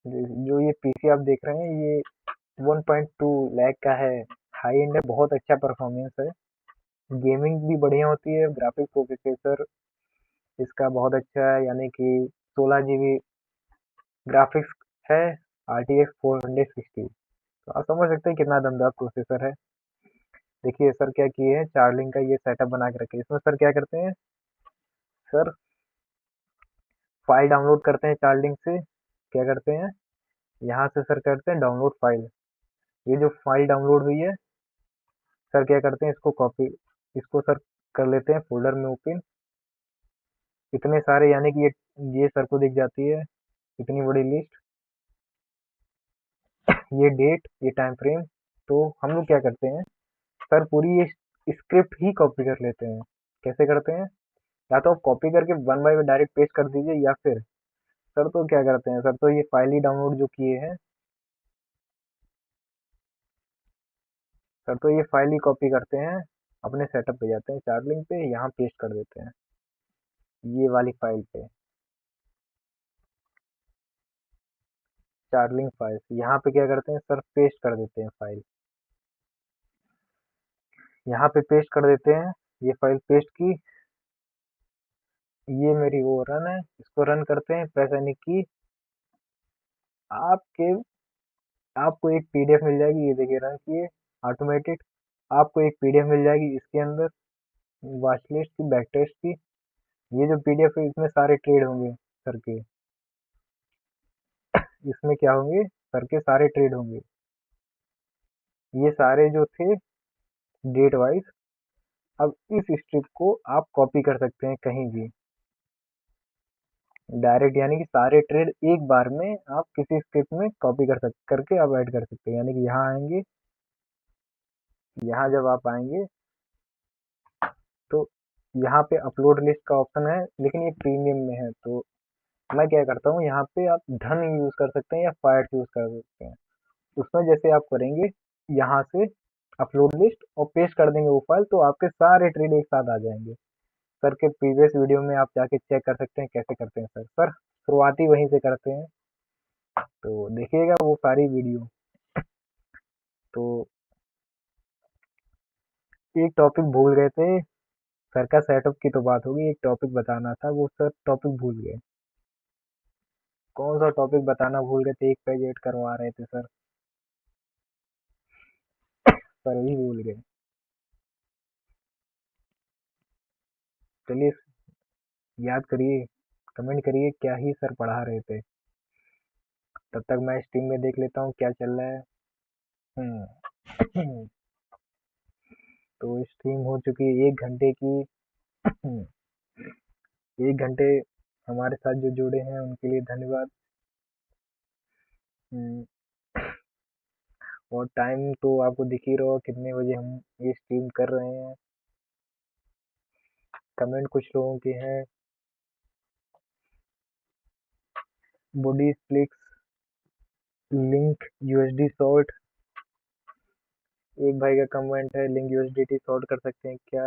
जो ये पीसी आप देख रहे हैं, ये 1.2 लाख का है। हाई एंड है, बहुत अच्छा परफॉर्मेंस है, गेमिंग भी बढ़िया होती है। ग्राफिक प्रोसेसर इसका बहुत अच्छा है, यानी कि 16 GB ग्राफिक्स है, RTX 460। तो आप समझ सकते हैं कितना दमदार प्रोसेसर है। देखिए सर क्या किए हैं, चार्लिंग का ये सेटअप बना के रखे। इसमें सर क्या करते हैं, सर फाइल डाउनलोड करते हैं चार्लिंग से। क्या करते हैं, यहाँ से सर करते हैं डाउनलोड फाइल। ये जो फाइल डाउनलोड हुई है, सर क्या करते हैं, इसको कॉपी, इसको सर कर लेते हैं फोल्डर में ओपन। इतने सारे, यानी कि ये सर को दिख जाती है इतनी बड़ी लिस्ट, ये डेट, ये टाइम फ्रेम। तो हम लोग क्या करते हैं, सर पूरी ये स्क्रिप्ट ही कॉपी कर लेते हैं। कैसे करते हैं, या तो आप कॉपी करके one by one direct paste कर दीजिए, या फिर सर तो क्या करते हैं, सर तो ये फाइल ही डाउनलोड जो किए हैं, सर तो ये फाइल ही कॉपी करते हैं, अपने सेटअप पे जाते हैं, चार्लिंग पे, यहाँ पेस्ट कर देते हैं ये वाली फाइल पे। चार्लिंग फाइल यहाँ पे क्या करते हैं, सर पेस्ट कर देते हैं फाइल, यहाँ पे पेस्ट कर देते हैं। ये फाइल पेस्ट की, ये मेरी वो रन है, इसको रन करते हैं, प्रेस एनी की। आपके आपको एक पीडीएफ मिल जाएगी, ये देखिए रन किए ऑटोमेटेड। आपको एक पीडीएफ मिल जाएगी, इसके अंदर वॉच लिस्ट की, बैक टेस्ट की। ये जो पीडीएफ है इसमें सारे ट्रेड होंगे सर के, इसमें क्या होंगे, सर के सारे ट्रेड होंगे, ये सारे जो थे डेट वाइज। अब इस स्ट्रिप को आप कॉपी कर सकते हैं कहीं भी डायरेक्ट, यानी कि सारे ट्रेड एक बार में आप किसी स्क्रिप्ट में कॉपी करके आप ऐड कर सकते हैं। यानी कि यहाँ आएंगे, यहाँ जब आप आएंगे तो यहाँ पे अपलोड लिस्ट का ऑप्शन है, लेकिन ये प्रीमियम में है। तो मैं क्या करता हूँ, यहाँ पे आप धन यूज कर सकते हैं या फायर यूज कर सकते हैं। उसमें जैसे आप करेंगे, यहाँ से अपलोड लिस्ट और पेस्ट कर देंगे वो फाइल, तो आपके सारे ट्रेड एक साथ आ जाएंगे। सर के प्रीवियस वीडियो में आप जाके चेक कर सकते हैं कैसे करते हैं सर। सर शुरुआती वहीं से करते हैं, तो देखिएगा वो सारी वीडियो। तो एक टॉपिक भूल गए थे, सर का सेटअप की तो बात होगी, एक टॉपिक बताना था, वो सर टॉपिक भूल गए। कौन सा टॉपिक बताना भूल गए थे, एक पेज ऐड करवा रहे थे सर, सर ही भूल गए। चलिए याद करिए, कमेंट करिए क्या ही सर पढ़ा रहे थे। तब तक मैं स्ट्रीम में देख लेता हूँ क्या चल रहा है। हम्म, तो स्ट्रीम हो चुकी है 1 घंटे की। 1 घंटे हमारे साथ जो जुड़े हैं उनके लिए धन्यवाद। हम्म, और टाइम तो आपको दिख ही रहा होगा कितने बजे हम ये स्ट्रीम कर रहे हैं। कमेंट कुछ लोगों के हैं, body flix, link USD salt. एक भाई का कमेंट है, लिंक यूएसडीटी सॉर्ट कर सकते हैं क्या।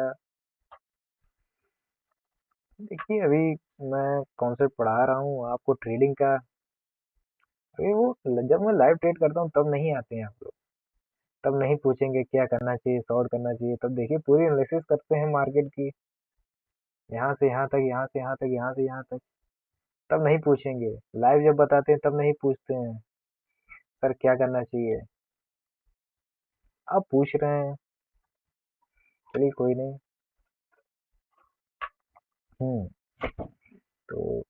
देखिए अभी मैं कॉन्सेप्ट पढ़ा रहा हूँ आपको ट्रेडिंग का। अरे वो जब मैं लाइव ट्रेड करता हूँ तब नहीं आते हैं आप लोग, तब नहीं पूछेंगे क्या करना चाहिए, सॉर्ट करना चाहिए। तब देखिए पूरी एनालिसिस करते हैं मार्केट की, यहाँ से यहाँ तक, यहाँ से यहाँ तक, यहाँ से यहाँ तक। तब नहीं पूछेंगे, लाइव जब बताते हैं तब नहीं पूछते हैं सर क्या करना चाहिए। अब पूछ रहे हैं, चलिए कोई नहीं। हम्म, तो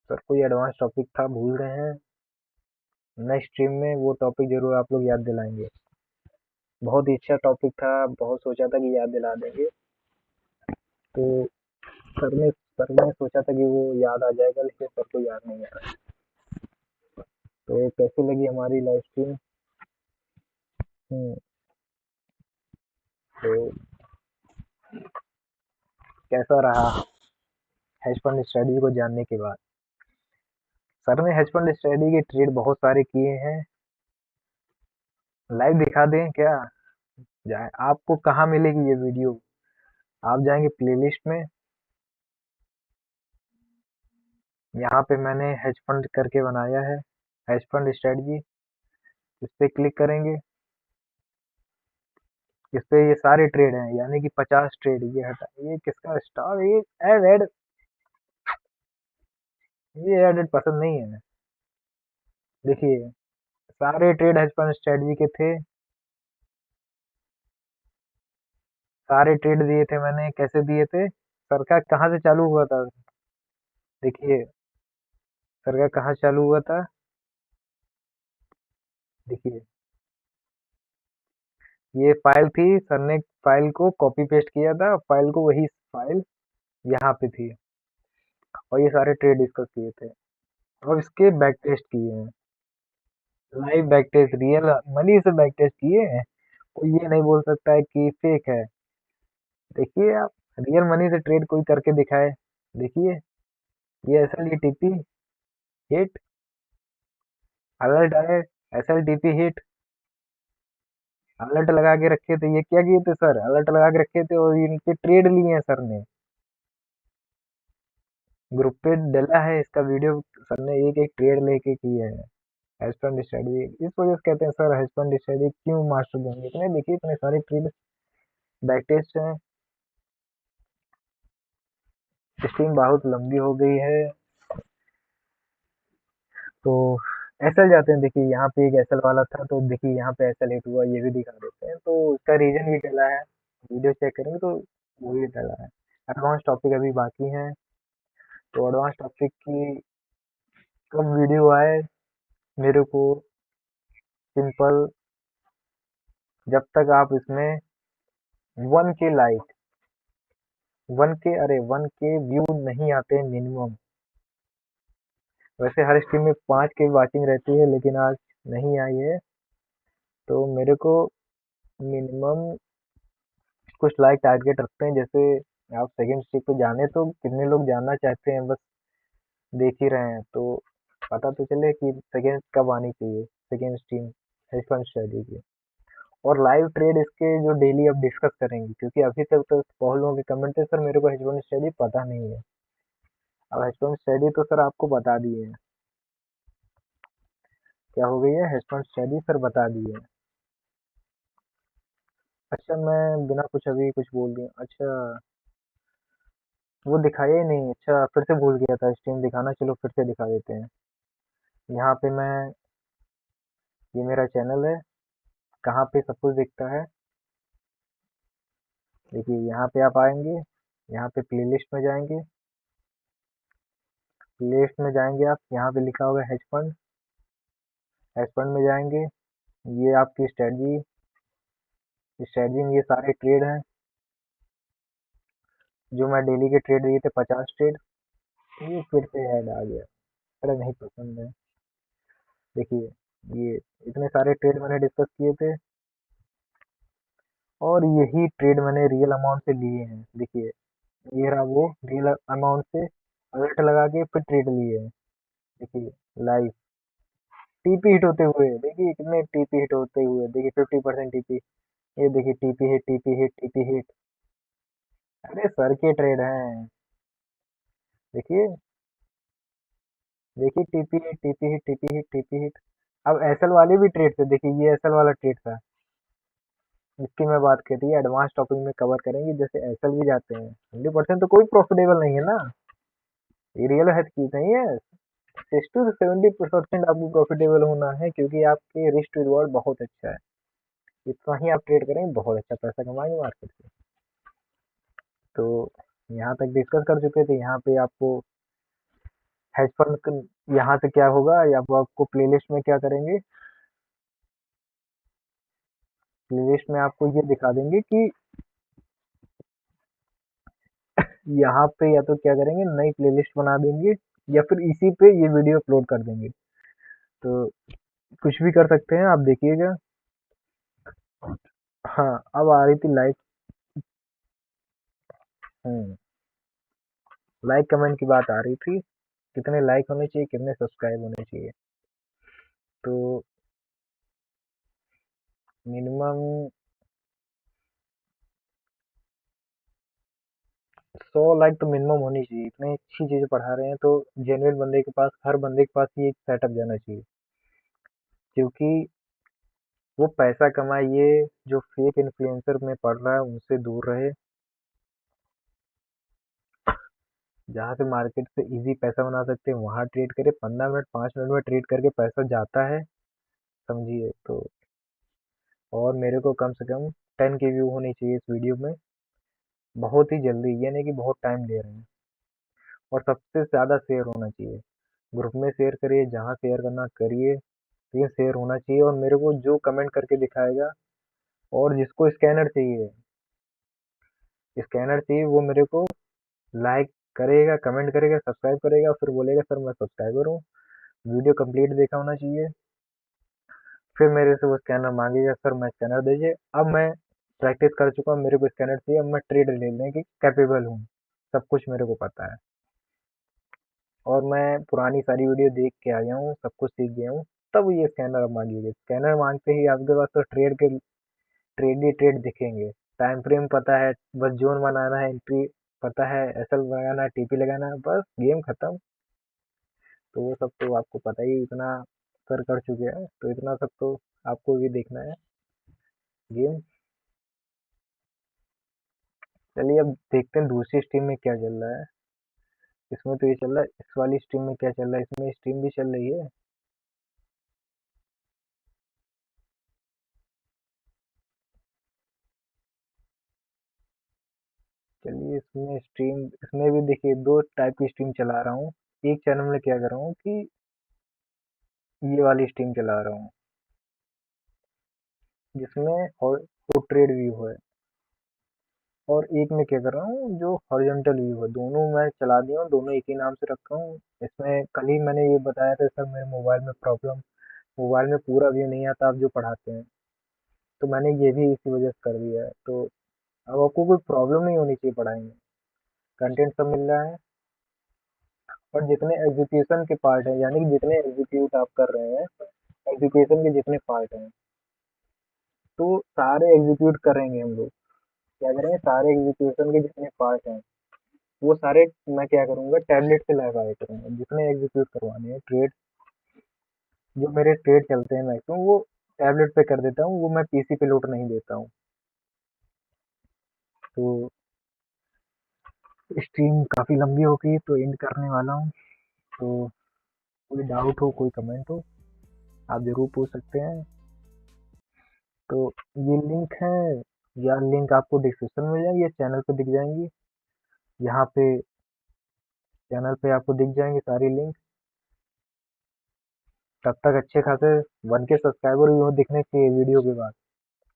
सर कोई एडवांस टॉपिक था भूल रहे हैं, नेक्स्ट स्ट्रीम में वो टॉपिक जरूर आप लोग याद दिलाएंगे। बहुत ही अच्छा टॉपिक था, बहुत सोचा था कि याद दिला देंगे। तो सर ने सोचा था कि वो याद आ जाएगा, लेकिन सर को याद नहीं आ रहा। तो कैसी लगी हमारी लाइव स्ट्रीम। हम्म, तो कैसा रहा हेज फंड स्ट्रेटजी को जानने के बाद। सर ने हेज फंड स्ट्रेटजी के ट्रेड बहुत सारे किए हैं, लाइव दिखा दें क्या, जाए आपको कहाँ मिलेगी ये वीडियो। आप जाएंगे प्लेलिस्ट में, यहाँ पे मैंने हेज फंड करके बनाया है, हेज फंड स्ट्रेटजी। इस पे क्लिक करेंगे, इस पे ये सारे ट्रेड हैं, यानी कि 50 ट्रेड। ये हटा, ये किसका स्टार, ये ऐड ऐड, ये एडेड पसंद नहीं है। देखिए सारे ट्रेड हेज फंड स्ट्रेटजी के थे। सारे ट्रेड दिए थे मैंने, कैसे दिए थे? सर का कहाँ से चालू हुआ था? देखिए, सर का कहाँ से चालू हुआ था? देखिए, ये फाइल थी, सर ने फाइल को कॉपी पेस्ट किया था, फाइल को वही फाइल यहाँ पे थी, और ये सारे ट्रेड डिस्कस किए थे, और इसके बैक टेस्ट किए हैं। Live back test, real money से बैक टेस्ट किए हैं। कोई ये नहीं बोल सकता है कि फेक है। देखिए आप, रियल मनी से ट्रेड कोई करके दिखाए। देखिए, ये S L T P hit, alert आए, S L T P hit, alert लगा के रखे थे। ये क्या किए थे सर? अलर्ट लगा के रखे थे और इनके ट्रेड लिए हैं सर ने, ग्रुप पे डला है इसका वीडियो। सर ने एक एक ट्रेड लेके किए हैं। हेज फंड स्टडी, इस वजह से कहते हैं सर हेज फंड स्टडी क्यों मास्टर बनेंगे। इतने देखिए, इतने सारे ट्रेड बैक टेस्ट हैं। स्ट्रीम बहुत लंबी हो गई है, तो एसएल जाते हैं। देखिए यहाँ पे एक एसएल वाला था, तो देखिए यहाँ पे एसएल हिट हुआ, ये भी दिखा देते हैं, तो उसका रीजन भी डला है। वीडियो चेक करेंगे तो वो भी डला है। एडवांस टॉपिक अभी बाकी हैं, तो एडवांस टॉपिक की कब वीडियो आए मेरे को सिंपल, जब तक आप इसमें 1K लाइक, 1K, अरे 1K व्यू नहीं आते मिनिमम। वैसे हर स्ट्रीम में 5K वाचिंग रहती है, लेकिन आज नहीं आई है, तो मेरे को मिनिमम कुछ लाइक टारगेट रखते हैं। जैसे आप सेकंड स्ट्रीम पे जाने, तो कितने लोग जानना चाहते हैं, बस देख ही रहे हैं, तो पता तो चले कि सेकंड कब आनी चाहिए second stream hedge fund study की। और लाइव ट्रेड इसके जो डेली अब डिस्कस करेंगे, क्योंकि अभी तक तो बहुत लोगों के कमेंट है सर मेरे को हेज फंड स्टडी पता नहीं है। अब हेज फंड स्टडी तो सर आपको बता दिए है, क्या हो गई है, हेज फंड स्टडी सर बता दिए है। अच्छा, मैं बिना कुछ अभी कुछ बोल दिया। अच्छा, वो दिखाया ही नहीं। अच्छा, फिर से भूल गया था स्ट्रीम दिखाना, चलो फिर से दिखा देते हैं। यहाँ पे मैं, ये मेरा चैनल है, कहाँ पे सब कुछ दिखता है। देखिए यहाँ पे आप आएंगे, यहाँ पे प्लेलिस्ट में जाएंगे, प्लेलिस्ट में जाएंगे आप, यहाँ पे लिखा होगा हेज फंड, हेज फंड में जाएंगे। ये आपकी स्ट्रेटजी, स्ट्रेटजी में ये सारे ट्रेड हैं जो मैं डेली के ट्रेड दिए थे, 50 ट्रेड। ये फिर से ऐड आ गया, अरे नहीं पसंद है। देखिए, ये इतने सारे ट्रेड मैंने डिस्कस किए थे, और यही ट्रेड मैंने रियल अमाउंट से लिए हैं। देखिए, ये रहा वो रियल अमाउंट से अलर्ट लगा के फिर ट्रेड लिए हैं। देखिए लाइव टीपी हिट होते हुए, देखिए कितने टीपी हिट होते हुए, देखिए 50% टीपी। ये देखिए TP hit, TP hit, TP hit. अरे सर के ट्रेड हैं। देखिए, देखिए TP hit, TP hit, TP hit, TP hit. अब एसएल वाले भी ट्रेड थे, देखिए ये एसएल वाला ट्रेड था, इसकी मैं बात कर रही है। एडवांस टॉपिक में कवर करेंगे, जैसे एसएल भी जाते हैं। 100% तो कोई प्रॉफिटेबल नहीं है ना, ये रियल है की नहीं है। 60 से 70% आपको प्रॉफिटेबल होना है, क्योंकि आपके रिस्क रिवॉर्ड बहुत अच्छा है। इतना ही आप ट्रेड करेंगे, बहुत अच्छा पैसा कमाएंगे मार्केट से। तो यहाँ तक डिस्कस कर चुके थे। यहाँ पे आपको हेज फंड, यहाँ से क्या होगा, या वो आपको प्लेलिस्ट में क्या करेंगे, प्लेलिस्ट में आपको ये दिखा देंगे कि यहाँ पे या तो क्या करेंगे, नई प्लेलिस्ट बना देंगे, या फिर इसी पे ये वीडियो अपलोड कर देंगे। तो कुछ भी कर सकते हैं, आप देखिएगा। हाँ, अब आ रही थी लाइक, लाइक कमेंट की बात आ रही थी, कितने लाइक होने चाहिए, कितने सब्सक्राइब होने चाहिए। तो मिनिमम 100 लाइक तो मिनिमम होनी चाहिए। इतनी अच्छी चीजें पढ़ा रहे हैं, तो जेन्युइन बंदे के पास, हर बंदे के पास ये एक सेटअप जाना चाहिए, क्योंकि वो पैसा कमाइए, जो फेक इन्फ्लुएंसर में पड़ रहा है उनसे दूर रहे। जहाँ से मार्केट से इजी पैसा बना सकते हैं वहाँ ट्रेड करे। 15 मिनट 5 मिनट में ट्रेड करके पैसा जाता है, समझिए। तो और मेरे को कम से कम 10K व्यू होनी चाहिए इस वीडियो में, बहुत ही जल्दी, ये नहीं कि बहुत टाइम ले रहे हैं। और सबसे ज़्यादा शेयर होना चाहिए, ग्रुप में शेयर करिए, जहाँ शेयर करना करिए, लेकिन शेयर होना चाहिए। और मेरे को जो कमेंट करके दिखाएगा और जिसको स्कैनर चाहिए वो मेरे को लाइक करेगा, कमेंट करेगा, सब्सक्राइब करेगा, फिर बोलेगा सर मैं सब्सक्राइबर हूँ, वीडियो कंप्लीट देखा होना चाहिए। फिर मेरे से वो स्कैनर मांगेगा, सर मैं स्कैनर दीजिए। अब मैं प्रैक्टिस कर चुका हूँ, मेरे को स्कैनर चाहिए, अब मैं ट्रेड लेने की कैपेबल हूँ, सब कुछ मेरे को पता है। और मैं पुरानी सारी वीडियो देख के आया हूँ, सब कुछ सीख गया हूँ। तब ये स्कैनर अब मांगेंगे, स्कैनर मांगते ही आपके पास तो ट्रेड ही ट्रेड दिखेंगे। टाइम फ्रेम पता है, बस जोन बनाना है, एंट्री पता है, एसएल लगाना है, टीपी लगाना है, बस गेम खत्म। तो वो सब तो आपको पता ही, इतना सर कर चुके हैं, तो इतना सब तो आपको भी देखना है गेम। चलिए अब देखते हैं दूसरी स्ट्रीम में क्या चल रहा है। इसमें तो ये चल रहा है, इस वाली स्ट्रीम में क्या चल रहा है, इसमें स्ट्रीम भी चल रही है। चलिए इसमें भी देखिए दो टाइप की स्ट्रीम चला रहा हूँ। एक चैनल में क्या कर रहा हूँ कि ये वाली स्ट्रीम चला रहा हूँ, जिसमें और ट्रेड व्यू है। और एक में क्या कर रहा हूँ जो हॉरिजॉन्टल व्यू है, दोनों मैं चला दिया हूँ, दोनों एक ही नाम से रखा हूँ। इसमें कल ही मैंने ये बताया था सर, मेरे मोबाइल में प्रॉब्लम, मोबाइल में पूरा व्यू नहीं आता आप जो पढ़ाते हैं, तो मैंने ये भी इसी वजह से कर दिया है। तो अब आपको कोई प्रॉब्लम नहीं होनी चाहिए पढ़ाई में, कंटेंट सब मिल रहा है। और जितने एग्जीक्यूशन के पार्ट हैं, यानी कि जितने एग्जीक्यूट आप कर रहे हैं, एग्जीक्यूशन के जितने पार्ट हैं, तो सारे एग्जीक्यूट करेंगे हम लोग। क्या करेंगे, सारे एग्जीक्यूशन के जितने पार्ट हैं वो सारे मैं क्या करूंगा, टैबलेट से लाइव आया करूंगा, जितने एग्जीक्यूट करवाने हैं ट्रेड, जो मेरे ट्रेड चलते हैं मैक्सिमम वो टैबलेट पे कर देता हूँ, वो मैं पीसी पे लोड नहीं देता हूँ। तो स्ट्रीम काफ़ी लंबी हो गई तो एंड करने वाला हूँ। तो कोई डाउट हो, कोई कमेंट हो, आप ज़रूर पूछ सकते हैं। तो ये लिंक है, या लिंक आपको डिस्क्रिप्शन में मिल जाएगी या चैनल पे दिख जाएंगी। यहाँ पे चैनल पे आपको दिख जाएंगे सारी लिंक। तब तक अच्छे खासे 1K सब्सक्राइबर भी हो दिखने चाहिए वीडियो के बाद,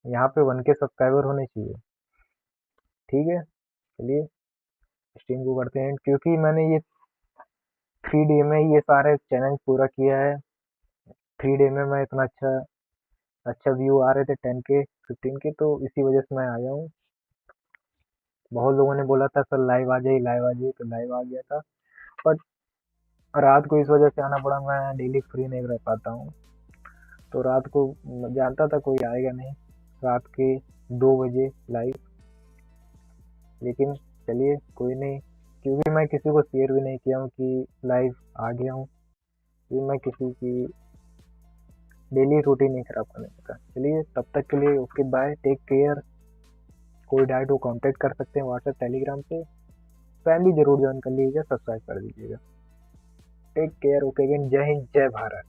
यहाँ पे 1K सब्सक्राइबर होने चाहिए। ठीक है, चलिए स्ट्रीम को करते हैं क्योंकि मैंने ये 3 डे में ये सारे चैलेंज पूरा किया है। 3 डे में मैं इतना अच्छा अच्छा व्यू आ रहे थे, 10K 15K, तो इसी वजह से मैं आया हूँ। बहुत लोगों ने बोला था सर लाइव आ जाइए, लाइव आ जाइए, तो लाइव आ गया था। बट रात को इस वजह से आना पड़ा, मैं डेली फ्री नहीं रह पाता हूँ। तो रात को जानता था कोई आएगा नहीं, रात के 2 बजे लाइव। लेकिन चलिए कोई नहीं, क्योंकि मैं किसी को शेयर भी नहीं किया हूँ कि लाइव आ गया हूँ, ये मैं किसी की डेली रूटीन नहीं खराब करने का। चलिए तब तक के लिए ओके बाय, टेक केयर। कोई डाउट हो कांटेक्ट कर सकते हैं व्हाट्सएप टेलीग्राम पे। फैमिली जरूर ज्वाइन कर लीजिएगा, सब्सक्राइब कर दीजिएगा। टेक केयर, ओके अगेन, जय हिंद जय भारत।